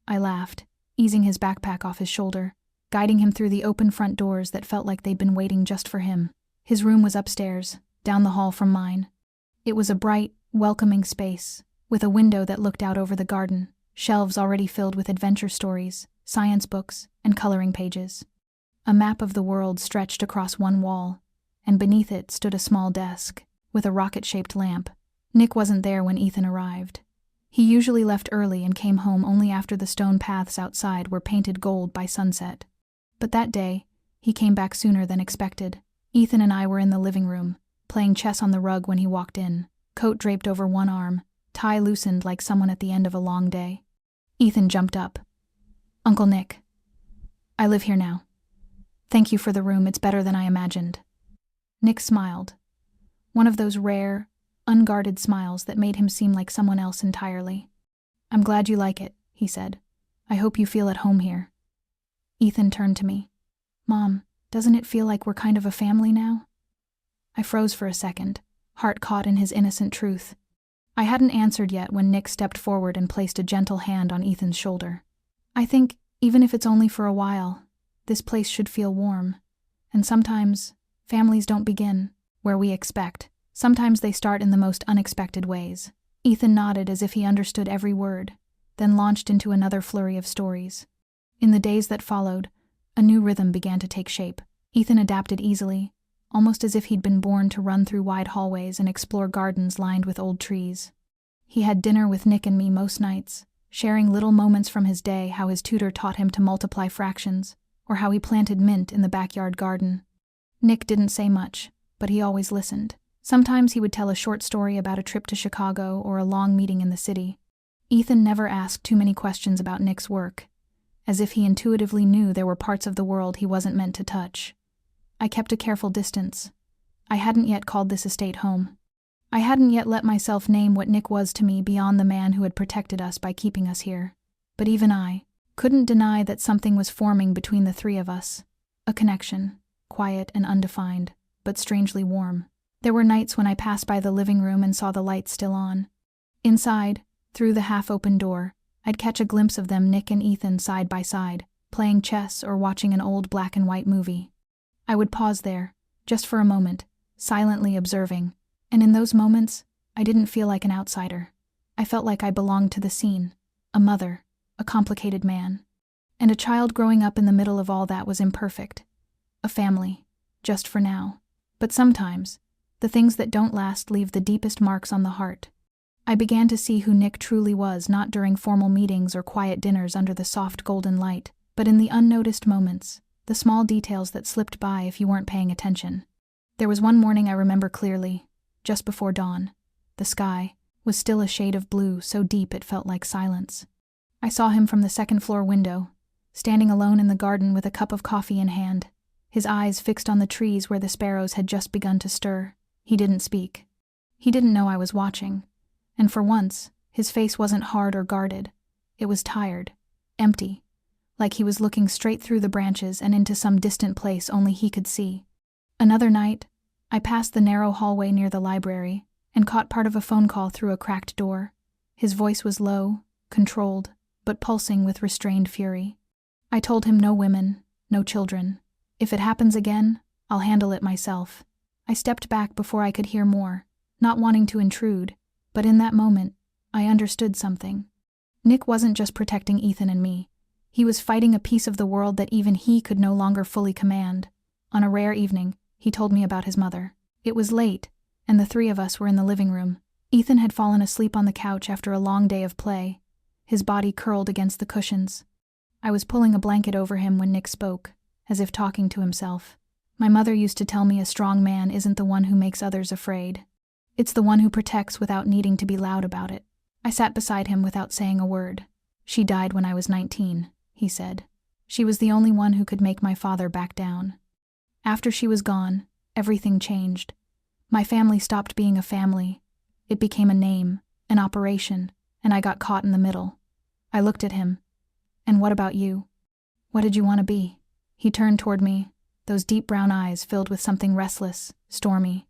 I laughed, easing his backpack off his shoulder, guiding him through the open front doors that felt like they'd been waiting just for him. His room was upstairs, down the hall from mine. It was a bright, welcoming space, with a window that looked out over the garden, shelves already filled with adventure stories, science books, and coloring pages. A map of the world stretched across one wall, and beneath it stood a small desk, with a rocket-shaped lamp. Nick wasn't there when Ethan arrived. He usually left early and came home only after the stone paths outside were painted gold by sunset. But that day, he came back sooner than expected. Ethan and I were in the living room, playing chess on the rug when he walked in, coat draped over one arm, tie loosened like someone at the end of a long day. Ethan jumped up. Uncle Nick, I live here now. Thank you for the room, it's better than I imagined. Nick smiled. One of those rare, unguarded smiles that made him seem like someone else entirely. I'm glad you like it, he said. I hope you feel at home here. Ethan turned to me. Mom, doesn't it feel like we're kind of a family now? I froze for a second, heart caught in his innocent truth. I hadn't answered yet when Nick stepped forward and placed a gentle hand on Ethan's shoulder. I think, even if it's only for a while, this place should feel warm. And sometimes, families don't begin where we expect. Sometimes they start in the most unexpected ways. Ethan nodded as if he understood every word, then launched into another flurry of stories. In the days that followed, a new rhythm began to take shape. Ethan adapted easily, almost as if he'd been born to run through wide hallways and explore gardens lined with old trees. He had dinner with Nick and me most nights, sharing little moments from his day, how his tutor taught him to multiply fractions, or how he planted mint in the backyard garden. Nick didn't say much, but he always listened. Sometimes he would tell a short story about a trip to Chicago or a long meeting in the city. Ethan never asked too many questions about Nick's work, as if he intuitively knew there were parts of the world he wasn't meant to touch. I kept a careful distance. I hadn't yet called this estate home. I hadn't yet let myself name what Nick was to me beyond the man who had protected us by keeping us here. But even I couldn't deny that something was forming between the three of us. A connection, quiet and undefined, but strangely warm. There were nights when I passed by the living room and saw the lights still on. Inside, through the half-open door, I'd catch a glimpse of them, Nick and Ethan side by side, playing chess or watching an old black-and-white movie. I would pause there, just for a moment, silently observing, and in those moments, I didn't feel like an outsider. I felt like I belonged to the scene, a mother, a complicated man, and a child growing up in the middle of all that was imperfect. A family, just for now. But sometimes, the things that don't last leave the deepest marks on the heart. I began to see who Nick truly was, not during formal meetings or quiet dinners under the soft golden light, but in the unnoticed moments, the small details that slipped by if you weren't paying attention. There was one morning I remember clearly, just before dawn. The sky was still a shade of blue, so deep it felt like silence. I saw him from the second-floor window, standing alone in the garden with a cup of coffee in hand, his eyes fixed on the trees where the sparrows had just begun to stir. He didn't speak. He didn't know I was watching. And for once, his face wasn't hard or guarded. It was tired, empty, like he was looking straight through the branches and into some distant place only he could see. Another night, I passed the narrow hallway near the library and caught part of a phone call through a cracked door. His voice was low, controlled, but pulsing with restrained fury. I told him no women, no children. If it happens again, I'll handle it myself. I stepped back before I could hear more, not wanting to intrude, but in that moment, I understood something. Nick wasn't just protecting Ethan and me. He was fighting a piece of the world that even he could no longer fully command. On a rare evening, he told me about his mother. It was late, and the three of us were in the living room. Ethan had fallen asleep on the couch after a long day of play, his body curled against the cushions. I was pulling a blanket over him when Nick spoke, as if talking to himself. My mother used to tell me a strong man isn't the one who makes others afraid. It's the one who protects without needing to be loud about it. I sat beside him without saying a word. She died when I was 19, he said. She was the only one who could make my father back down. After she was gone, everything changed. My family stopped being a family. It became a name, an operation, and I got caught in the middle. I looked at him. And what about you? What did you want to be? He turned toward me, those deep brown eyes filled with something restless, stormy.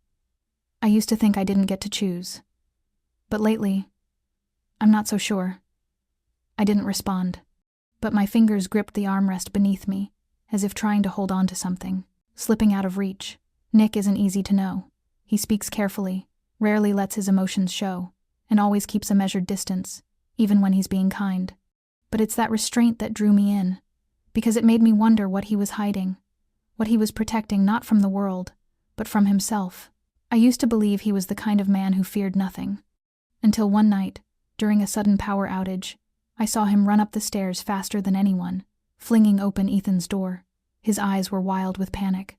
I used to think I didn't get to choose. But lately, I'm not so sure. I didn't respond, but my fingers gripped the armrest beneath me, as if trying to hold on to something, slipping out of reach. Nick isn't easy to know. He speaks carefully, rarely lets his emotions show, and always keeps a measured distance, even when he's being kind. But it's that restraint that drew me in, because it made me wonder what he was hiding, what he was protecting not from the world, but from himself. I used to believe he was the kind of man who feared nothing, until one night, during a sudden power outage, I saw him run up the stairs faster than anyone, flinging open Ethan's door. His eyes were wild with panic.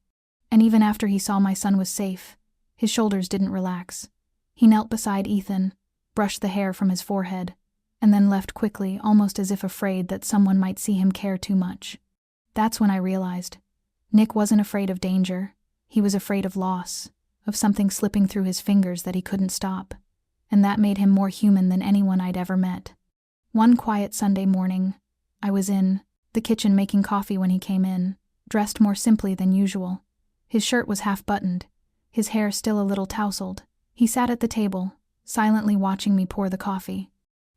And even after he saw my son was safe, his shoulders didn't relax. He knelt beside Ethan, brushed the hair from his forehead, and then left quickly, almost as if afraid that someone might see him care too much. That's when I realized. Nick wasn't afraid of danger. He was afraid of loss, of something slipping through his fingers that he couldn't stop, and that made him more human than anyone I'd ever met. One quiet Sunday morning, I was in the kitchen making coffee when he came in, dressed more simply than usual. His shirt was half-buttoned, his hair still a little tousled. He sat at the table, silently watching me pour the coffee.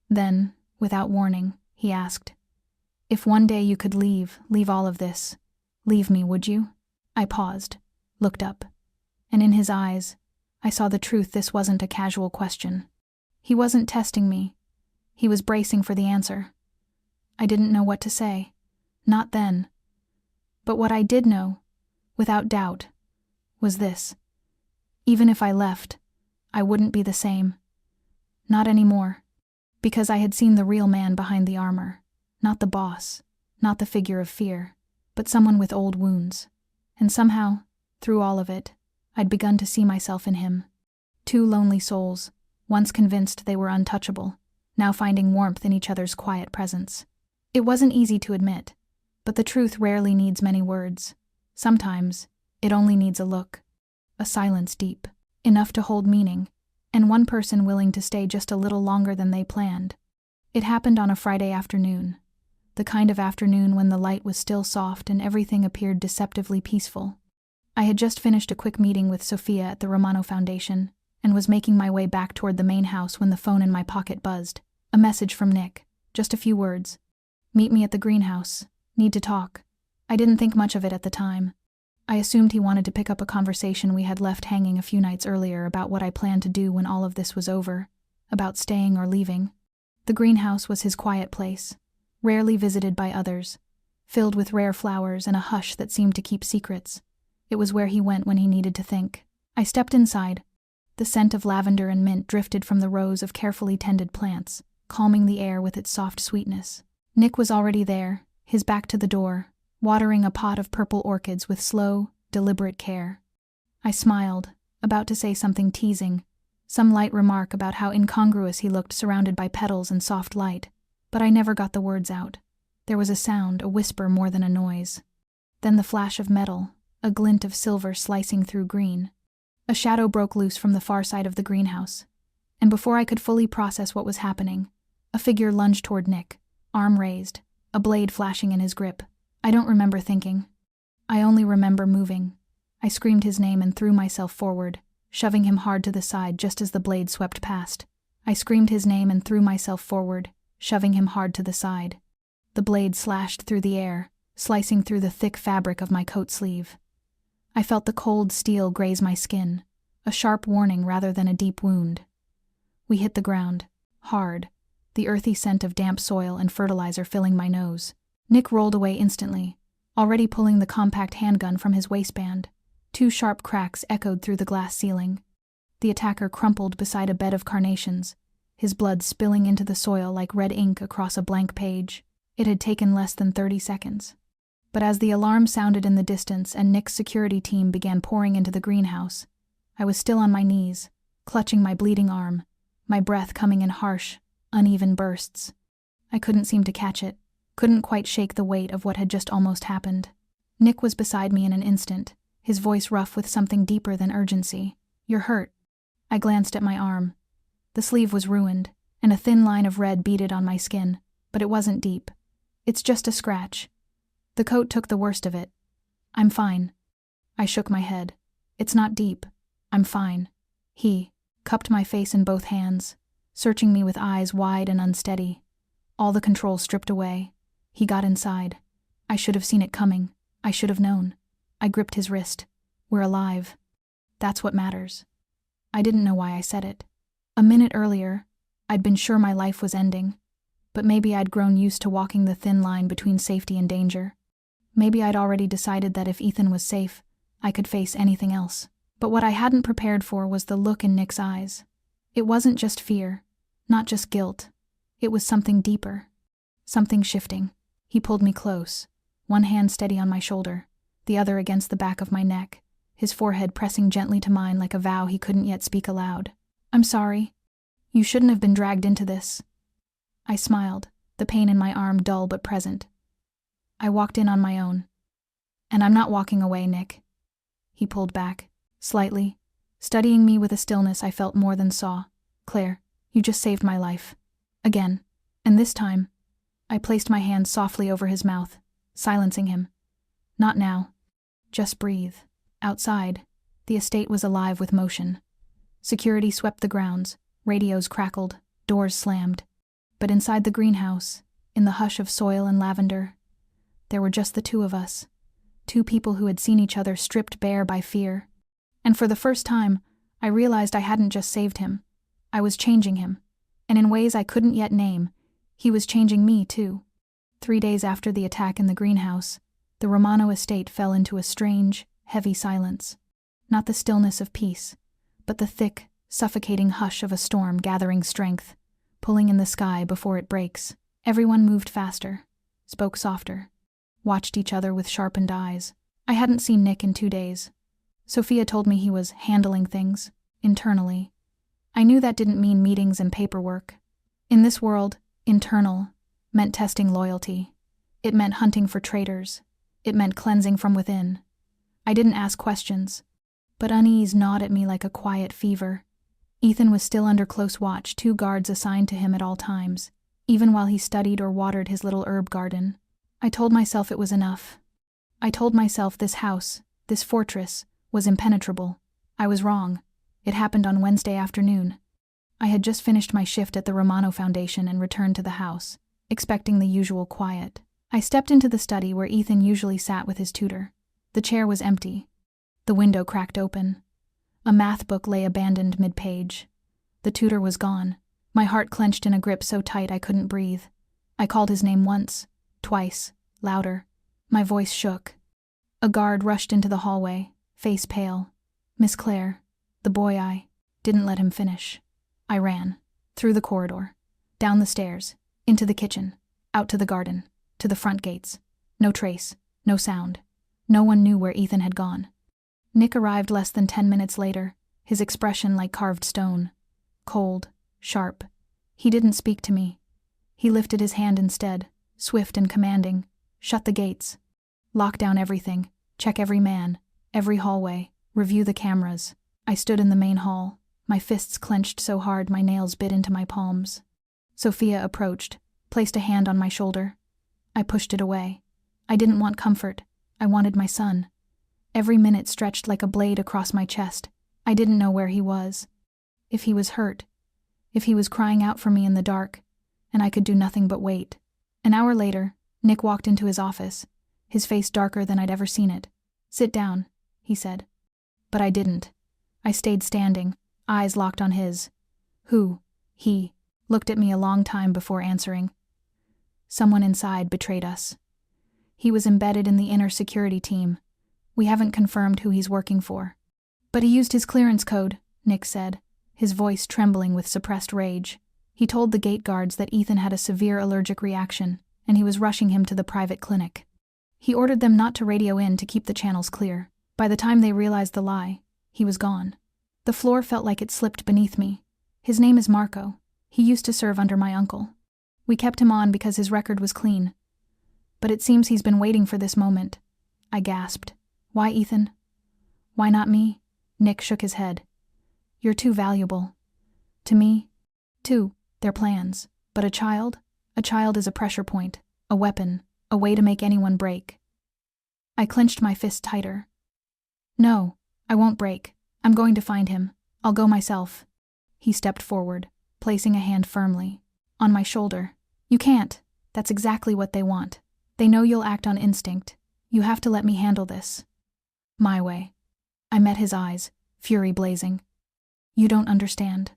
Then, without warning, he asked, "If one day you could leave all of this, leave me, would you?" I paused, looked up, and in his eyes, I saw the truth. This wasn't a casual question. He wasn't testing me. He was bracing for the answer. I didn't know what to say. Not then. But what I did know, without doubt, was this. Even if I left, I wouldn't be the same. Not anymore. Because I had seen the real man behind the armor. Not the boss, not the figure of fear, but someone with old wounds. And somehow, through all of it, I'd begun to see myself in him. Two lonely souls, once convinced they were untouchable, now finding warmth in each other's quiet presence. It wasn't easy to admit, but the truth rarely needs many words. Sometimes, it only needs a look, a silence deep, enough to hold meaning, and one person willing to stay just a little longer than they planned. It happened on a Friday afternoon, the kind of afternoon when the light was still soft and everything appeared deceptively peaceful. I had just finished a quick meeting with Sophia at the Romano Foundation, and was making my way back toward the main house when the phone in my pocket buzzed. A message from Nick, just a few words. "Meet me at the greenhouse. Need to talk." I didn't think much of it at the time. I assumed he wanted to pick up a conversation we had left hanging a few nights earlier about what I planned to do when all of this was over, about staying or leaving. The greenhouse was his quiet place, rarely visited by others, filled with rare flowers and a hush that seemed to keep secrets. It was where he went when he needed to think. I stepped inside. The scent of lavender and mint drifted from the rows of carefully tended plants, calming the air with its soft sweetness. Nick was already there, his back to the door, watering a pot of purple orchids with slow, deliberate care. I smiled, about to say something teasing, some light remark about how incongruous he looked surrounded by petals and soft light, but I never got the words out. There was a sound, a whisper more than a noise. Then the flash of metal, a glint of silver slicing through green. A shadow broke loose from the far side of the greenhouse, and before I could fully process what was happening, a figure lunged toward Nick, arm raised, a blade flashing in his grip. I don't remember thinking. I only remember moving. I screamed his name and threw myself forward, shoving him hard to the side just as the blade swept past. I screamed his name and threw myself forward, shoving him hard to the side. The blade slashed through the air, slicing through the thick fabric of my coat sleeve. I felt the cold steel graze my skin, a sharp warning rather than a deep wound. We hit the ground, hard, the earthy scent of damp soil and fertilizer filling my nose. Nick rolled away instantly, already pulling the compact handgun from his waistband. Two sharp cracks echoed through the glass ceiling. The attacker crumpled beside a bed of carnations, his blood spilling into the soil like red ink across a blank page. It had taken less than 30 seconds. But as the alarm sounded in the distance and Nick's security team began pouring into the greenhouse, I was still on my knees, clutching my bleeding arm, my breath coming in harsh, uneven bursts. I couldn't seem to catch it, couldn't quite shake the weight of what had just almost happened. Nick was beside me in an instant, his voice rough with something deeper than urgency. "You're hurt." I glanced at my arm. The sleeve was ruined, and a thin line of red beaded on my skin, but it wasn't deep. "It's just a scratch. The coat took the worst of it. I'm fine." I shook my head. "It's not deep. I'm fine." He cupped my face in both hands, searching me with eyes wide and unsteady. All the control stripped away. He got inside. I should have seen it coming. I should have known. I gripped his wrist. "We're alive. That's what matters." I didn't know why I said it. A minute earlier, I'd been sure my life was ending, but maybe I'd grown used to walking the thin line between safety and danger. Maybe I'd already decided that if Ethan was safe, I could face anything else. But what I hadn't prepared for was the look in Nick's eyes. It wasn't just fear, not just guilt. It was something deeper, something shifting. He pulled me close, one hand steady on my shoulder, the other against the back of my neck, his forehead pressing gently to mine like a vow he couldn't yet speak aloud. "I'm sorry. You shouldn't have been dragged into this." I smiled, the pain in my arm dull but present. "I walked in on my own. And I'm not walking away, Nick." He pulled back, slightly, studying me with a stillness I felt more than saw. "Claire, you just saved my life. Again. And this time." I placed my hand softly over his mouth, silencing him. "Not now. Just breathe." Outside, the estate was alive with motion. Security swept the grounds, radios crackled, doors slammed. But inside the greenhouse, in the hush of soil and lavender, there were just the two of us, two people who had seen each other stripped bare by fear. And for the first time, I realized I hadn't just saved him. I was changing him, and in ways I couldn't yet name, he was changing me too. 3 days after the attack in the greenhouse, the Romano estate fell into a strange, heavy silence. Not the stillness of peace, but the thick, suffocating hush of a storm gathering strength, pulling in the sky before it breaks. Everyone moved faster, spoke softer, watched each other with sharpened eyes. I hadn't seen Nick in 2 days. Sophia told me he was handling things, internally. I knew that didn't mean meetings and paperwork. In this world, internal meant testing loyalty. It meant hunting for traitors. It meant cleansing from within. I didn't ask questions, but unease gnawed at me like a quiet fever. Ethan was still under close watch, 2 guards assigned to him at all times, even while he studied or watered his little herb garden. I told myself it was enough. I told myself this house, this fortress, was impenetrable. I was wrong. It happened on Wednesday afternoon. I had just finished my shift at the Romano Foundation and returned to the house, expecting the usual quiet. I stepped into the study where Ethan usually sat with his tutor. The chair was empty. The window cracked open. A math book lay abandoned mid-page. The tutor was gone. My heart clenched in a grip so tight I couldn't breathe. I called his name once, twice, louder. My voice shook. A guard rushed into the hallway, face pale. Miss Claire, the boy. I didn't let him finish. I ran, through the corridor, down the stairs, into the kitchen, out to the garden, to the front gates. No trace, no sound. No one knew where Ethan had gone. Nick arrived less than 10 minutes later, his expression like carved stone. Cold, sharp. He didn't speak to me. He lifted his hand instead, swift and commanding. Shut the gates. Lock down everything. Check every man, every hallway. Review the cameras. I stood in the main hall, my fists clenched so hard my nails bit into my palms. Sophia approached, placed a hand on my shoulder. I pushed it away. I didn't want comfort. I wanted my son. Every minute stretched like a blade across my chest. I didn't know where he was. If he was hurt. If he was crying out for me in the dark. And I could do nothing but wait. An hour later, Nick walked into his office, his face darker than I'd ever seen it. "Sit down," he said. But I didn't. I stayed standing, eyes locked on his. "Who?" He looked at me a long time before answering. "Someone inside betrayed us. He was embedded in the inner security team. We haven't confirmed who he's working for. But he used his clearance code," Nick said, his voice trembling with suppressed rage. He told the gate guards that Ethan had a severe allergic reaction, and he was rushing him to the private clinic. He ordered them not to radio in to keep the channels clear. By the time they realized the lie, he was gone. The floor felt like it slipped beneath me. His name is Marco. He used to serve under my uncle. We kept him on because his record was clean. But it seems he's been waiting for this moment. I gasped. "Why, Ethan? Why not me?" Nick shook his head. "You're too valuable. To me, too, they're plans. But a child? A child is a pressure point, a weapon, a way to make anyone break." I clenched my fist tighter. "No, I won't break. I'm going to find him. I'll go myself." He stepped forward, placing a hand firmly on my shoulder. "You can't. That's exactly what they want. They know you'll act on instinct. You have to let me handle this. My way." I met his eyes, fury blazing. "You don't understand.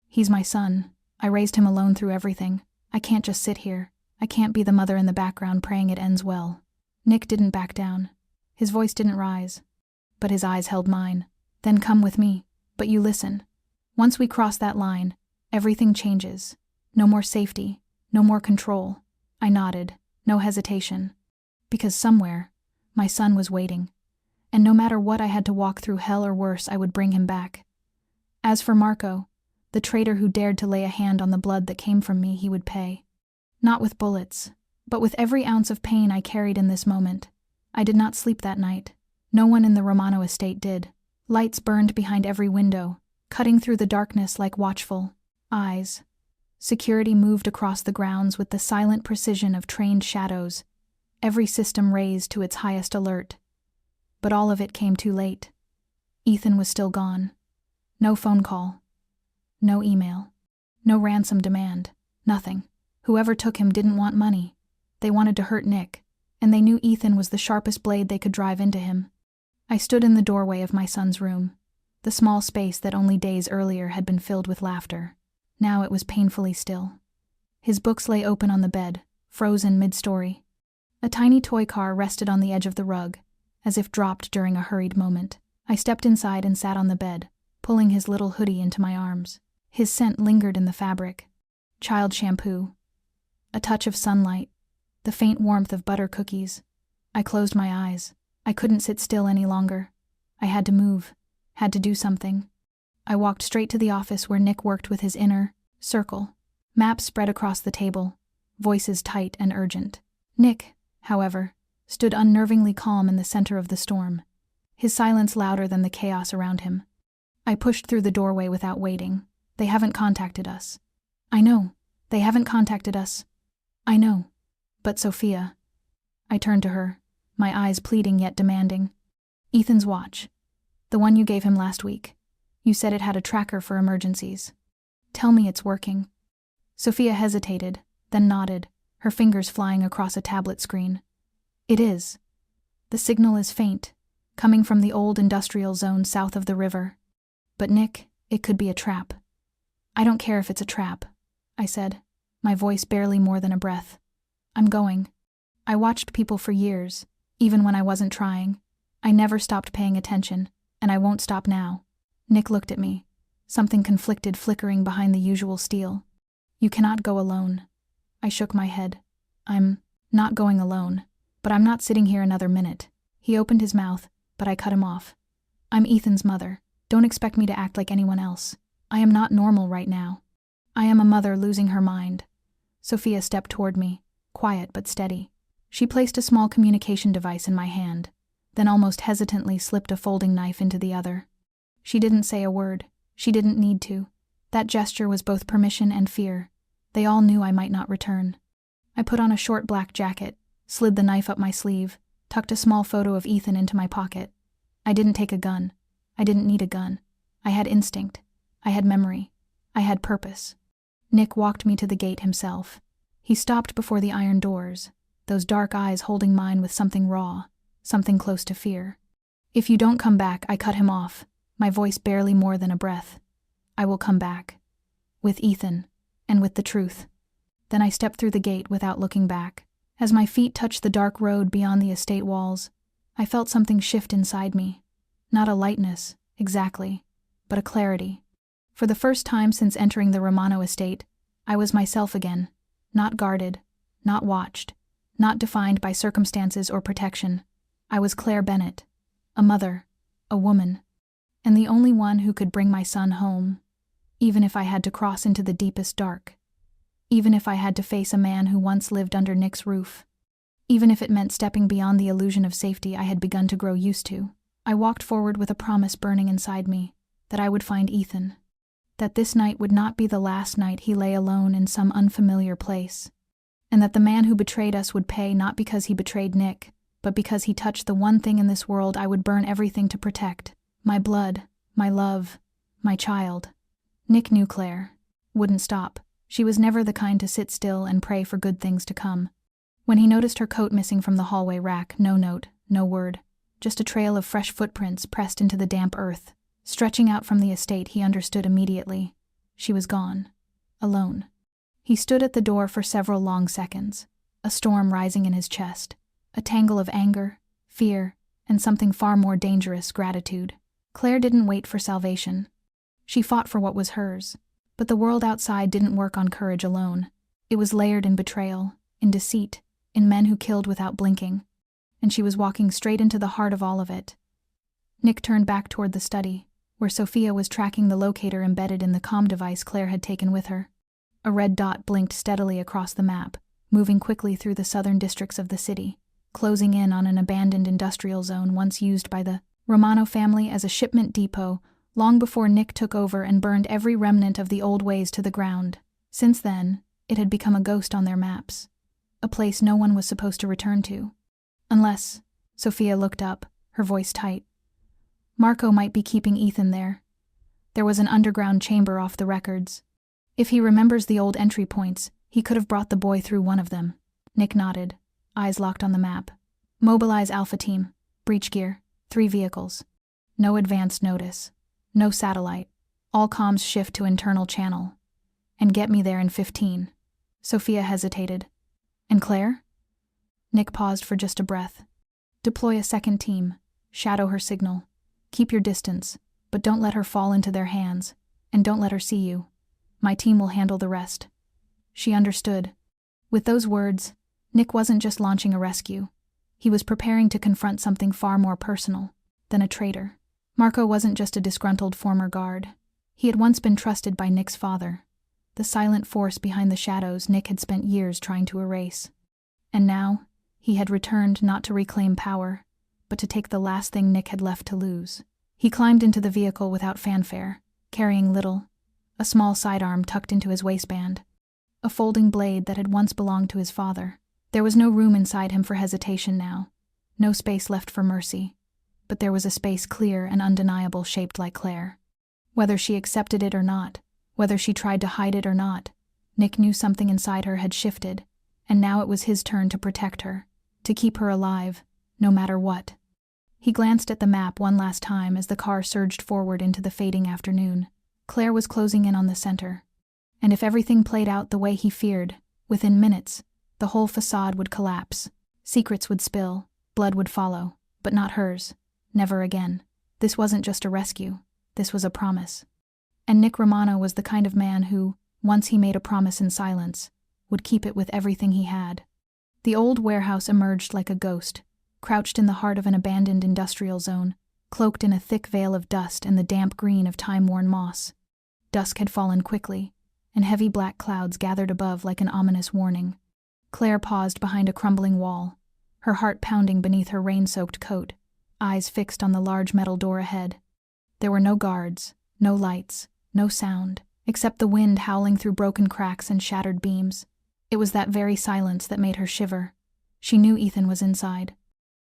He's my son. I raised him alone through everything. I can't just sit here. I can't be the mother in the background praying it ends well." Nick didn't back down. His voice didn't rise, but his eyes held mine. "Then come with me. But you listen. Once we cross that line, everything changes. No more safety, no more control." I nodded, no hesitation. Because somewhere, my son was waiting. And no matter what I had to walk through hell or worse, I would bring him back. As for Marco, the traitor who dared to lay a hand on the blood that came from me, he would pay. Not with bullets, but with every ounce of pain I carried in this moment. I did not sleep that night. No one in the Romano estate did. Lights burned behind every window, cutting through the darkness like watchful eyes. Security moved across the grounds with the silent precision of trained shadows, every system raised to its highest alert. But all of it came too late. Ethan was still gone. No phone call. No email. No ransom demand. Nothing. Whoever took him didn't want money. They wanted to hurt Nick, and they knew Ethan was the sharpest blade they could drive into him. I stood in the doorway of my son's room, the small space that only days earlier had been filled with laughter. Now it was painfully still. His books lay open on the bed, frozen mid-story. A tiny toy car rested on the edge of the rug, as if dropped during a hurried moment. I stepped inside and sat on the bed, pulling his little hoodie into my arms. His scent lingered in the fabric. child shampoo, a touch of sunlight, the faint warmth of butter cookies. I closed my eyes. I couldn't sit still any longer. I had to move, had to do something. I walked straight to the office where Nick worked with his inner circle. Maps spread across the table, voices tight and urgent. Nick, however, stood unnervingly calm in the center of the storm, his silence louder than the chaos around him. I pushed through the doorway without waiting. They haven't contacted us. I know. They haven't contacted us. I know. But Sophia. I turned to her, my eyes pleading yet demanding. Ethan's watch. The one you gave him last week. You said it had a tracker for emergencies. Tell me it's working. Sophia hesitated, then nodded, her fingers flying across a tablet screen. It is. The signal is faint, coming from the old industrial zone south of the river. But Nick, it could be a trap. I don't care if it's a trap, I said, my voice barely more than a breath. I'm going. I watched people for years, even when I wasn't trying. I never stopped paying attention, and I won't stop now. Nick looked at me, something conflicted flickering behind the usual steel. You cannot go alone. I shook my head. I'm not going alone, but I'm not sitting here another minute. He opened his mouth, but I cut him off. I'm Ethan's mother. Don't expect me to act like anyone else. I am not normal right now. I am a mother losing her mind. Sophia stepped toward me, quiet but steady. She placed a small communication device in my hand, then almost hesitantly slipped a folding knife into the other. She didn't say a word. She didn't need to. That gesture was both permission and fear. They all knew I might not return. I put on a short black jacket, slid the knife up my sleeve, tucked a small photo of Ethan into my pocket. I didn't take a gun. I didn't need a gun. I had instinct. I had memory. I had purpose. Nick walked me to the gate himself. He stopped before the iron doors, those dark eyes holding mine with something raw, something close to fear. If you don't come back, I cut him off, my voice barely more than a breath. I will come back. With Ethan, and with the truth. Then I stepped through the gate without looking back. As my feet touched the dark road beyond the estate walls, I felt something shift inside me. Not a lightness, exactly, but a clarity. For the first time since entering the Romano estate, I was myself again, not guarded, not watched, not defined by circumstances or protection. I was Claire Bennett, a mother, a woman, and the only one who could bring my son home, even if I had to cross into the deepest dark, even if I had to face a man who once lived under Nick's roof, even if it meant stepping beyond the illusion of safety I had begun to grow used to. I walked forward with a promise burning inside me, that I would find Ethan, that this night would not be the last night he lay alone in some unfamiliar place, and that the man who betrayed us would pay not because he betrayed Nick, but because he touched the one thing in this world I would burn everything to protect, my blood, my love, my child. Nick knew Claire, wouldn't stop. She was never the kind to sit still and pray for good things to come. When he noticed her coat missing from the hallway rack, no note, no word, just a trail of fresh footprints pressed into the damp earth. Stretching out from the estate, he understood immediately. She was gone. Alone. He stood at the door for several long seconds, a storm rising in his chest, a tangle of anger, fear, and something far more dangerous, gratitude. Claire didn't wait for salvation. She fought for what was hers, but the world outside didn't work on courage alone. It was layered in betrayal, in deceit, in men who killed without blinking, and she was walking straight into the heart of all of it. Nick turned back toward the study, where Sophia was tracking the locator embedded in the comm device Claire had taken with her. A red dot blinked steadily across the map, moving quickly through the southern districts of the city, closing in on an abandoned industrial zone once used by the Romano family as a shipment depot long before Nick took over and burned every remnant of the old ways to the ground. Since then, it had become a ghost on their maps, a place no one was supposed to return to. Unless, Sophia looked up, her voice tight. Marco might be keeping Ethan there. There was an underground chamber off the records. If he remembers the old entry points, he could have brought the boy through one of them. Nick nodded, eyes locked on the map. Mobilize Alpha Team. Breach gear. 3 vehicles. No advance notice. No satellite. All comms shift to internal channel. And get me there in 15. Sophia hesitated. And Claire? Nick paused for just a breath. Deploy a second team. Shadow her signal. Keep your distance, but don't let her fall into their hands, and don't let her see you. My team will handle the rest. She understood. With those words, Nick wasn't just launching a rescue. He was preparing to confront something far more personal than a traitor. Marco wasn't just a disgruntled former guard. He had once been trusted by Nick's father, the silent force behind the shadows Nick had spent years trying to erase. And now, he had returned not to reclaim power, but to take the last thing Nick had left to lose. He climbed into the vehicle without fanfare, carrying little, a small sidearm tucked into his waistband, a folding blade that had once belonged to his father. There was no room inside him for hesitation now, no space left for mercy, but there was a space clear and undeniable shaped like Claire. Whether she accepted it or not, whether she tried to hide it or not, Nick knew something inside her had shifted, and now it was his turn to protect her, to keep her alive, no matter what. He glanced at the map one last time as the car surged forward into the fading afternoon. Claire was closing in on the center, and if everything played out the way he feared, within minutes, the whole facade would collapse. Secrets would spill, blood would follow, but not hers. Never again. This wasn't just a rescue. This was a promise. And Nick Romano was the kind of man who, once he made a promise in silence, would keep it with everything he had. The old warehouse emerged like a ghost, crouched in the heart of an abandoned industrial zone, cloaked in a thick veil of dust and the damp green of time-worn moss. Dusk had fallen quickly, and heavy black clouds gathered above like an ominous warning. Claire paused behind a crumbling wall, her heart pounding beneath her rain-soaked coat, eyes fixed on the large metal door ahead. There were no guards, no lights, no sound, except the wind howling through broken cracks and shattered beams. It was that very silence that made her shiver. She knew Ethan was inside.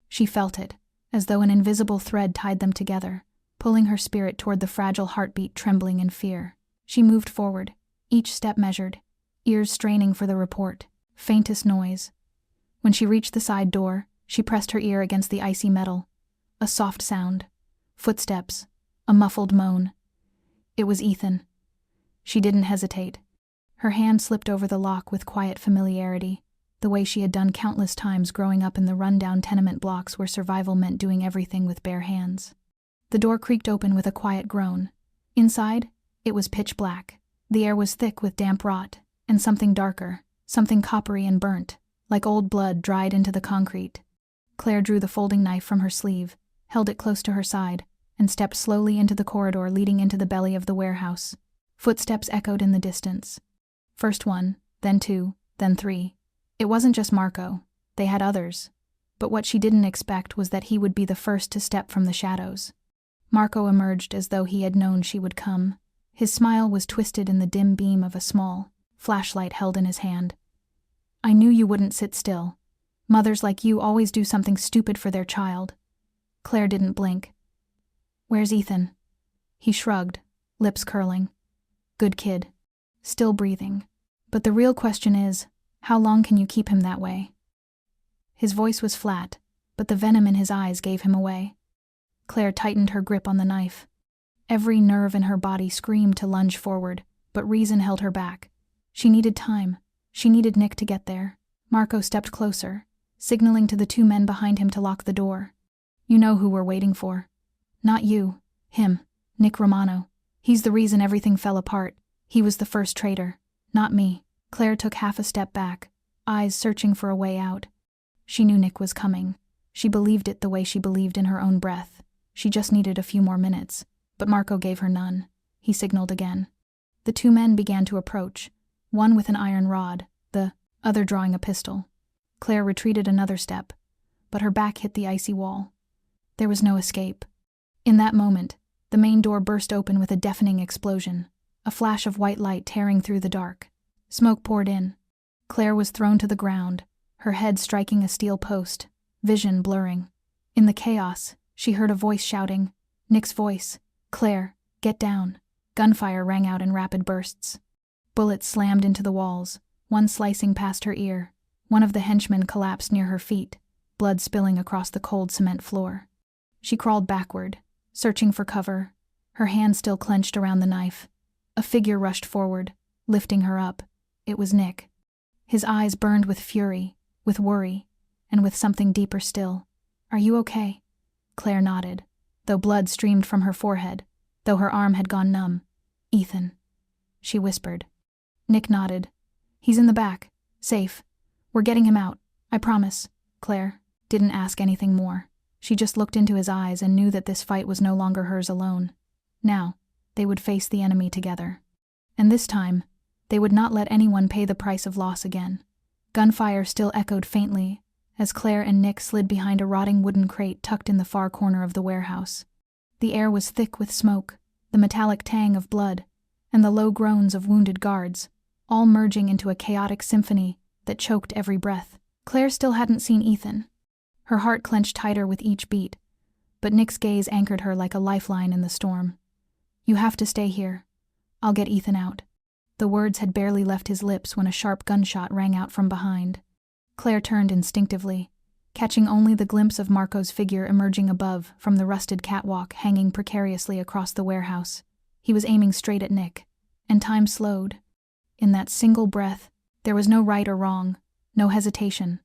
She felt it, as though an invisible thread tied them together, pulling her spirit toward the fragile heartbeat trembling in fear. She moved forward, each step measured, ears straining for the report, faintest noise. When she reached the side door, she pressed her ear against the icy metal. A soft sound. Footsteps. A muffled moan. It was Ethan. She didn't hesitate. Her hand slipped over the lock with quiet familiarity, the way she had done countless times growing up in the run-down tenement blocks where survival meant doing everything with bare hands. The door creaked open with a quiet groan. Inside, it was pitch black. The air was thick with damp rot, and something darker, something coppery and burnt, like old blood dried into the concrete. Claire drew the folding knife from her sleeve, held it close to her side, and stepped slowly into the corridor leading into the belly of the warehouse. Footsteps echoed in the distance. First one, then two, then three. It wasn't just Marco. They had others. But what she didn't expect was that he would be the first to step from the shadows. Marco emerged as though he had known she would come. His smile was twisted in the dim beam of a small flashlight held in his hand. "I knew you wouldn't sit still. Mothers like you always do something stupid for their child." Claire didn't blink. "Where's Ethan?" He shrugged, lips curling. "Good kid. Still breathing. But the real question is, how long can you keep him that way?" His voice was flat, but the venom in his eyes gave him away. Claire tightened her grip on the knife. Every nerve in her body screamed to lunge forward, but reason held her back. She needed time. She needed Nick to get there. Marco stepped closer, signaling to the two men behind him to lock the door. "You know who we're waiting for." "Not you. Him. Nick Romano. He's the reason everything fell apart. He was the first traitor. Not me." Claire took half a step back, eyes searching for a way out. She knew Nick was coming. She believed it the way she believed in her own breath. She just needed a few more minutes. But Marco gave her none. He signaled again. The two men began to approach, one with an iron rod, the other drawing a pistol. Claire retreated another step, but her back hit the icy wall. There was no escape. In that moment, the main door burst open with a deafening explosion, a flash of white light tearing through the dark. Smoke poured in. Claire was thrown to the ground, her head striking a steel post, vision blurring. In the chaos, she heard a voice shouting, Nick's voice. "Claire, get down." Gunfire rang out in rapid bursts. Bullets slammed into the walls, one slicing past her ear. One of the henchmen collapsed near her feet, blood spilling across the cold cement floor. She crawled backward, searching for cover, her hand still clenched around the knife. A figure rushed forward, lifting her up. It was Nick. His eyes burned with fury, with worry, and with something deeper still. "Are you okay?" Claire nodded, though blood streamed from her forehead, though her arm had gone numb. "Ethan," she whispered. Nick nodded. He's in the back. Safe. We're getting him out. I promise. Claire didn't ask anything more. She just looked into his eyes and knew that this fight was no longer hers alone. Now, they would face the enemy together. And this time, they would not let anyone pay the price of loss again. Gunfire still echoed faintly as Claire and Nick slid behind a rotting wooden crate tucked in the far corner of the warehouse. The air was thick with smoke, the metallic tang of blood, and the low groans of wounded guards, all merging into a chaotic symphony that choked every breath. Claire still hadn't seen Ethan. Her heart clenched tighter with each beat, but Nick's gaze anchored her like a lifeline in the storm. You have to stay here. I'll get Ethan out. The words had barely left his lips when a sharp gunshot rang out from behind. Claire turned instinctively, catching only the glimpse of Marco's figure emerging above from the rusted catwalk hanging precariously across the warehouse. He was aiming straight at Nick, and time slowed. In that single breath, there was no right or wrong, no hesitation,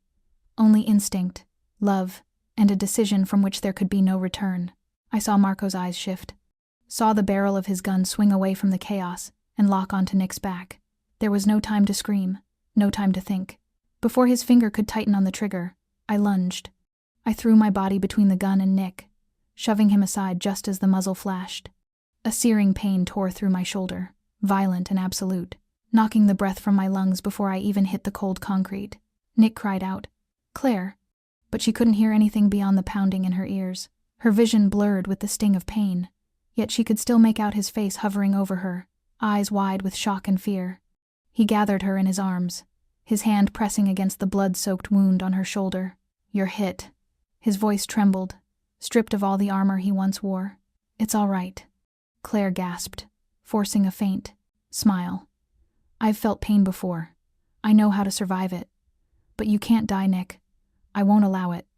only instinct, love, and a decision from which there could be no return. I saw Marco's eyes shift, saw the barrel of his gun swing away from the chaos and lock onto Nick's back. There was no time to scream, no time to think. Before his finger could tighten on the trigger, I lunged. I threw my body between the gun and Nick, shoving him aside just as the muzzle flashed. A searing pain tore through my shoulder, violent and absolute, knocking the breath from my lungs before I even hit the cold concrete. Nick cried out, "Claire," but she couldn't hear anything beyond the pounding in her ears. Her vision blurred with the sting of pain, yet she could still make out his face hovering over her, eyes wide with shock and fear. He gathered her in his arms, his hand pressing against the blood-soaked wound on her shoulder. "You're hit." His voice trembled, stripped of all the armor he once wore. "It's all right," Claire gasped, forcing a faint smile. "I've felt pain before. I know how to survive it. But you can't die, Nick. I won't allow it."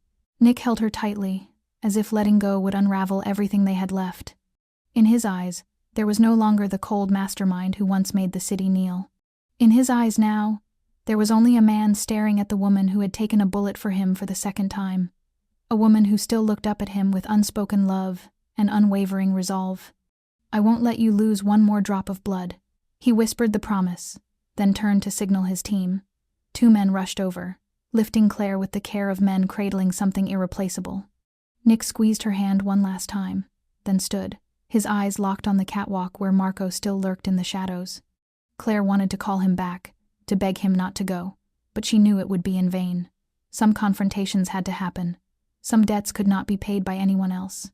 Nick held her tightly, as if letting go would unravel everything they had left. In his eyes, there was no longer the cold mastermind who once made the city kneel. In his eyes now, there was only a man staring at the woman who had taken a bullet for him for the second time. A woman who still looked up at him with unspoken love and unwavering resolve. "I won't let you lose one more drop of blood." He whispered the promise, then turned to signal his team. 2 men rushed over, lifting Claire with the care of men cradling something irreplaceable. Nick squeezed her hand one last time, then stood, his eyes locked on the catwalk where Marco still lurked in the shadows. Claire wanted to call him back, to beg him not to go, but she knew it would be in vain. Some confrontations had to happen. Some debts could not be paid by anyone else.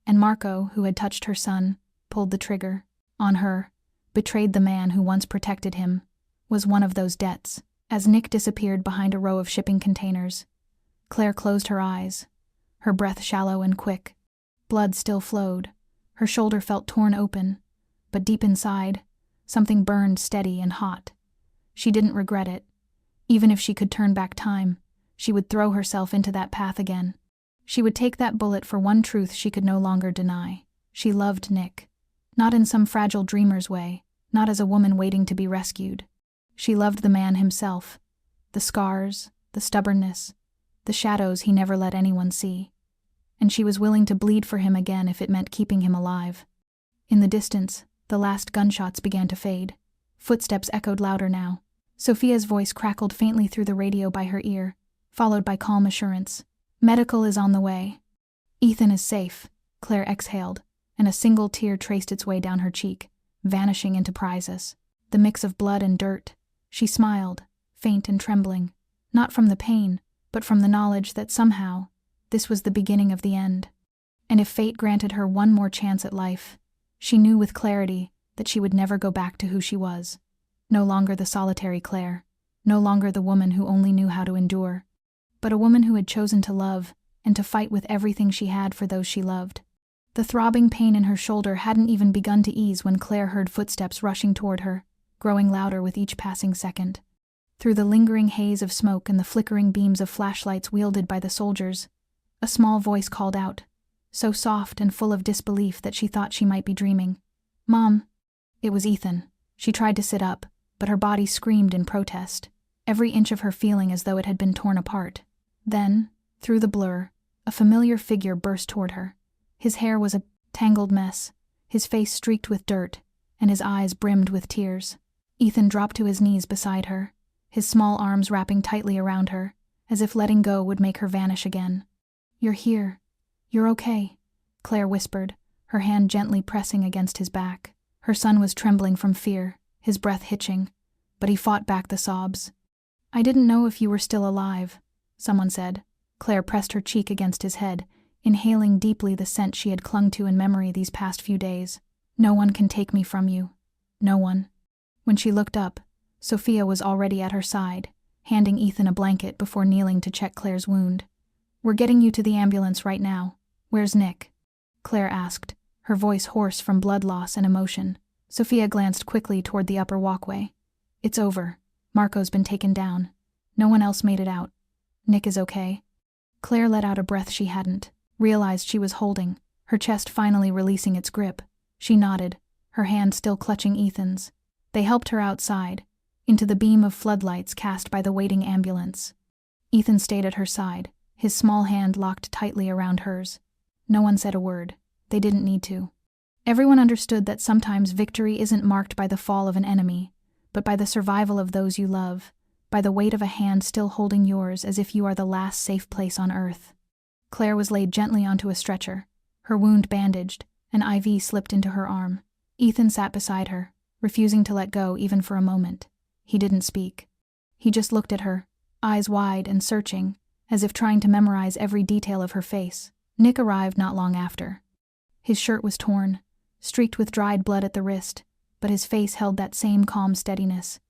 And Marco, who had touched her son, pulled the trigger, on her, betrayed the man who once protected him, was one of those debts. As Nick disappeared behind a row of shipping containers, Claire closed her eyes, her breath shallow and quick. Blood still flowed. Her shoulder felt torn open, but deep inside, something burned steady and hot. She didn't regret it. Even if she could turn back time, she would throw herself into that path again. She would take that bullet for one truth she could no longer deny. She loved Nick. Not in some fragile dreamer's way, not as a woman waiting to be rescued. She loved the man himself, the scars, the stubbornness, the shadows he never let anyone see. And she was willing to bleed for him again if it meant keeping him alive. In the distance, the last gunshots began to fade. Footsteps echoed louder now. Sophia's voice crackled faintly through the radio by her ear, followed by calm assurance. "Medical is on the way." "Ethan is safe," Claire exhaled, and a single tear traced its way down her cheek, vanishing into prizes. The mix of blood and dirt. She smiled, faint and trembling, not from the pain, but from the knowledge that somehow, this was the beginning of the end. And if fate granted her one more chance at life, she knew with clarity that she would never go back to who she was. No longer the solitary Claire, no longer the woman who only knew how to endure, but a woman who had chosen to love and to fight with everything she had for those she loved. The throbbing pain in her shoulder hadn't even begun to ease when Claire heard footsteps rushing toward her, growing louder with each passing second. Through the lingering haze of smoke and the flickering beams of flashlights wielded by the soldiers, a small voice called out, so soft and full of disbelief that she thought she might be dreaming. "Mom." It was Ethan. She tried to sit up, but her body screamed in protest, every inch of her feeling as though it had been torn apart. Then, through the blur, a familiar figure burst toward her. His hair was a tangled mess, his face streaked with dirt, and his eyes brimmed with tears. Ethan dropped to his knees beside her, his small arms wrapping tightly around her, as if letting go would make her vanish again. "You're here. You're okay," Claire whispered, her hand gently pressing against his back. Her son was trembling from fear, his breath hitching, but he fought back the sobs. "I didn't know if you were still alive," someone said. Claire pressed her cheek against his head, inhaling deeply the scent she had clung to in memory these past few days. "No one can take me from you. No one." When she looked up, Sophia was already at her side, handing Ethan a blanket before kneeling to check Claire's wound. "We're getting you to the ambulance right now. Where's Nick?" Claire asked, her voice hoarse from blood loss and emotion. Sophia glanced quickly toward the upper walkway. "It's over. Marco's been taken down. No one else made it out. Nick is okay." Claire let out a breath she hadn't, realized she was holding, her chest finally releasing its grip. She nodded, her hand still clutching Ethan's. They helped her outside, into the beam of floodlights cast by the waiting ambulance. Ethan stayed at her side, his small hand locked tightly around hers. No one said a word. They didn't need to. Everyone understood that sometimes victory isn't marked by the fall of an enemy, but by the survival of those you love, by the weight of a hand still holding yours as if you are the last safe place on earth. Claire was laid gently onto a stretcher, her wound bandaged, an IV slipped into her arm. Ethan sat beside her, refusing to let go even for a moment. He didn't speak. He just looked at her, eyes wide and searching, as if trying to memorize every detail of her face. Nick arrived not long after. His shirt was torn, streaked with dried blood at the wrist, but his face held that same calm steadiness.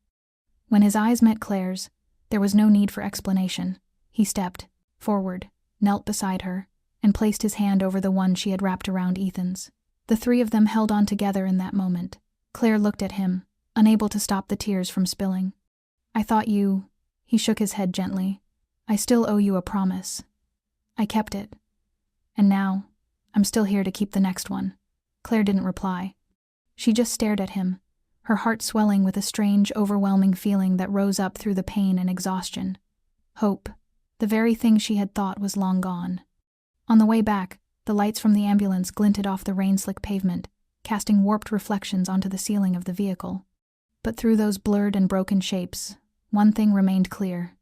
When his eyes met Claire's, there was no need for explanation. He stepped forward, knelt beside her, and placed his hand over the one she had wrapped around Ethan's. The three of them held on together in that moment. Claire looked at him, unable to stop the tears from spilling. "I thought you—" He shook his head gently. "I still owe you a promise. I kept it. And now, I'm still here to keep the next one." Claire didn't reply. She just stared at him, her heart swelling with a strange, overwhelming feeling that rose up through the pain and exhaustion. Hope, the very thing she had thought was long gone. On the way back, the lights from the ambulance glinted off the rain-slick pavement, casting warped reflections onto the ceiling of the vehicle. But through those blurred and broken shapes, one thing remained clear.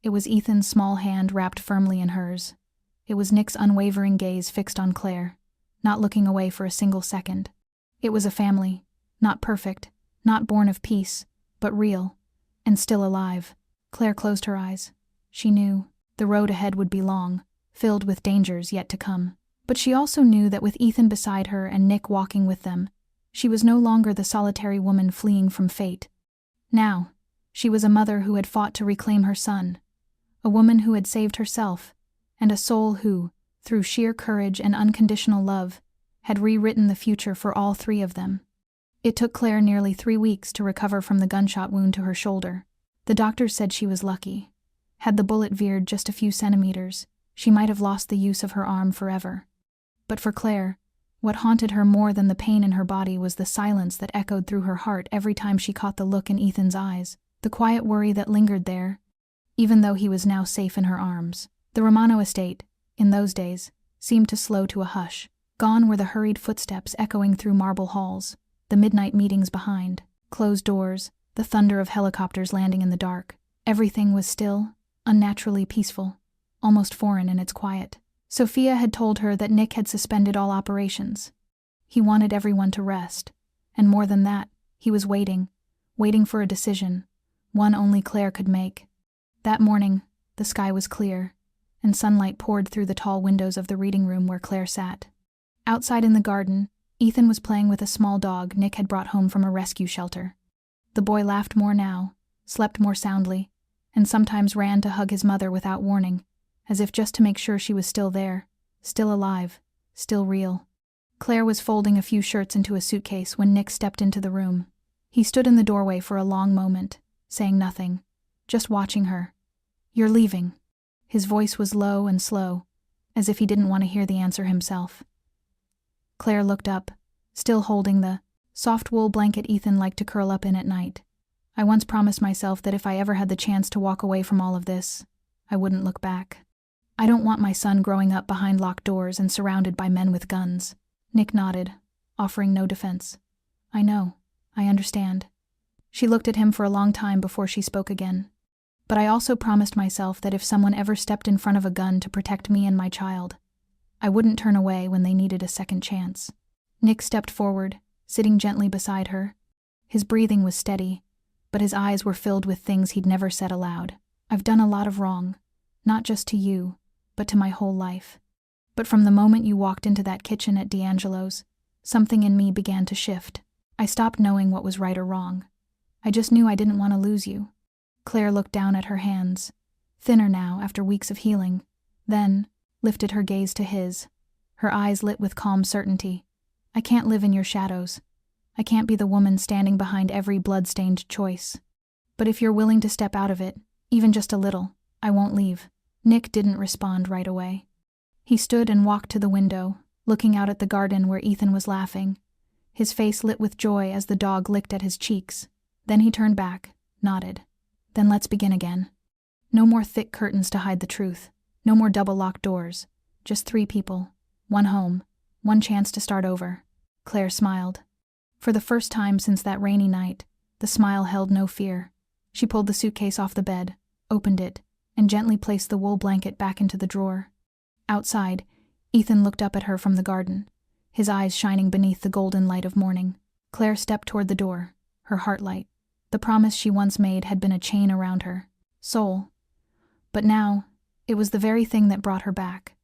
It was Ethan's small hand wrapped firmly in hers. It was Nick's unwavering gaze fixed on Claire, not looking away for a single second. It was a family, not perfect, not born of peace, but real, and still alive. Claire closed her eyes. She knew the road ahead would be long, filled with dangers yet to come. But she also knew that with Ethan beside her and Nick walking with them, she was no longer the solitary woman fleeing from fate. Now, she was a mother who had fought to reclaim her son, a woman who had saved herself, and a soul who, through sheer courage and unconditional love, had rewritten the future for all three of them. It took Claire nearly 3 weeks to recover from the gunshot wound to her shoulder. The doctors said she was lucky. Had the bullet veered just a few centimeters, she might have lost the use of her arm forever. But for Claire, what haunted her more than the pain in her body was the silence that echoed through her heart every time she caught the look in Ethan's eyes, the quiet worry that lingered there, even though he was now safe in her arms. The Romano estate, in those days, seemed to slow to a hush. Gone were the hurried footsteps echoing through marble halls, the midnight meetings behind, closed doors, the thunder of helicopters landing in the dark. Everything was still, unnaturally peaceful, almost foreign in its quiet. Sophia had told her that Nick had suspended all operations. He wanted everyone to rest, and more than that, he was waiting for a decision, one only Claire could make. That morning, the sky was clear, and sunlight poured through the tall windows of the reading room where Claire sat. Outside in the garden, Ethan was playing with a small dog Nick had brought home from a rescue shelter. The boy laughed more now, slept more soundly, and sometimes ran to hug his mother without warning, as if just to make sure she was still there, still alive, still real. Claire was folding a few shirts into a suitcase when Nick stepped into the room. He stood in the doorway for a long moment, saying nothing, just watching her. "You're leaving." His voice was low and slow, as if he didn't want to hear the answer himself. Claire looked up, still holding the soft wool blanket Ethan liked to curl up in at night. "I once promised myself that if I ever had the chance to walk away from all of this, I wouldn't look back. I don't want my son growing up behind locked doors and surrounded by men with guns." Nick nodded, offering no defense. "I know. I understand." She looked at him for a long time before she spoke again. But I also promised myself that if someone ever stepped in front of a gun to protect me and my child, I wouldn't turn away when they needed a second chance. Nick stepped forward, sitting gently beside her. His breathing was steady, but his eyes were filled with things he'd never said aloud. I've done a lot of wrong, not just to you, but to my whole life. But from the moment you walked into that kitchen at D'Angelo's, something in me began to shift. I stopped knowing what was right or wrong. I just knew I didn't want to lose you. Claire looked down at her hands, thinner now after weeks of healing, then lifted her gaze to his, her eyes lit with calm certainty. I can't live in your shadows. I can't be the woman standing behind every blood-stained choice. But if you're willing to step out of it, even just a little, I won't leave. Nick didn't respond right away. He stood and walked to the window, looking out at the garden where Ethan was laughing, his face lit with joy as the dog licked at his cheeks. Then he turned back, nodded. Then let's begin again. No more thick curtains to hide the truth. No more double-locked doors. Just 3 people. 1 home. 1 chance to start over. Claire smiled. For the first time since that rainy night, the smile held no fear. She pulled the suitcase off the bed, opened it, and gently placed the wool blanket back into the drawer. Outside, Ethan looked up at her from the garden, his eyes shining beneath the golden light of morning. Claire stepped toward the door, her heart light. The promise she once made had been a chain around her soul. But now, it was the very thing that brought her back.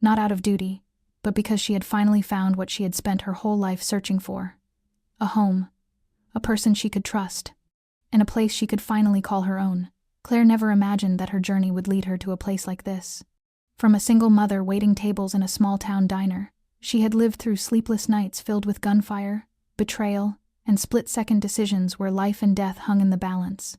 Not out of duty, but because she had finally found what she had spent her whole life searching for. A home, a person she could trust, and a place she could finally call her own. Claire never imagined that her journey would lead her to a place like this. From a single mother waiting tables in a small-town diner, she had lived through sleepless nights filled with gunfire, betrayal, and split-second decisions where life and death hung in the balance.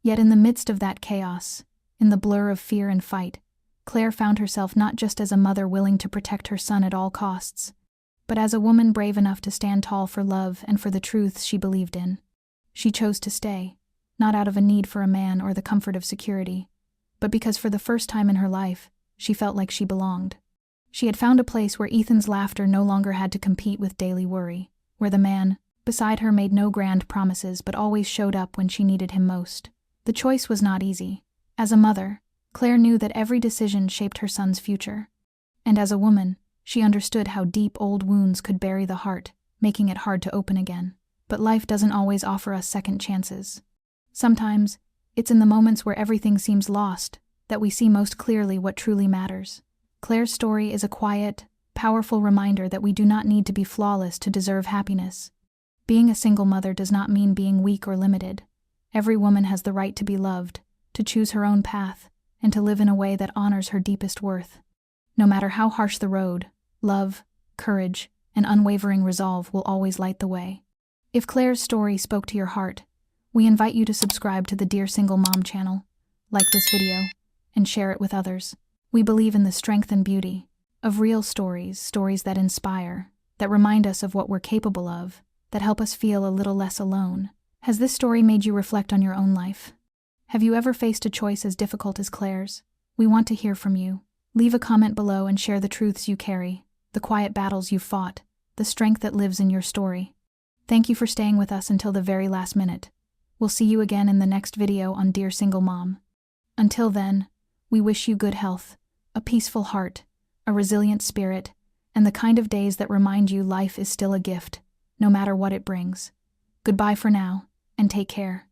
Yet in the midst of that chaos, in the blur of fear and fight, Claire found herself not just as a mother willing to protect her son at all costs, but as a woman brave enough to stand tall for love and for the truths she believed in. She chose to stay, not out of a need for a man or the comfort of security, but because for the first time in her life, she felt like she belonged. She had found a place where Ethan's laughter no longer had to compete with daily worry, where the man beside her made no grand promises but always showed up when she needed him most. The choice was not easy. As a mother, Claire knew that every decision shaped her son's future. And as a woman, she understood how deep old wounds could bury the heart, making it hard to open again. But life doesn't always offer us second chances. Sometimes, it's in the moments where everything seems lost that we see most clearly what truly matters. Claire's story is a quiet, powerful reminder that we do not need to be flawless to deserve happiness. Being a single mother does not mean being weak or limited. Every woman has the right to be loved, to choose her own path, and to live in a way that honors her deepest worth. No matter how harsh the road, love, courage, and unwavering resolve will always light the way. If Claire's story spoke to your heart, we invite you to subscribe to the Dear Single Mom channel, like this video, and share it with others. We believe in the strength and beauty of real stories, stories that inspire, that remind us of what we're capable of, that help us feel a little less alone. Has this story made you reflect on your own life? Have you ever faced a choice as difficult as Claire's? We want to hear from you. Leave a comment below and share the truths you carry, the quiet battles you've fought, the strength that lives in your story. Thank you for staying with us until the very last minute. We'll see you again in the next video on Dear Single Mom. Until then, we wish you good health, a peaceful heart, a resilient spirit, and the kind of days that remind you life is still a gift, no matter what it brings. Goodbye for now, and take care.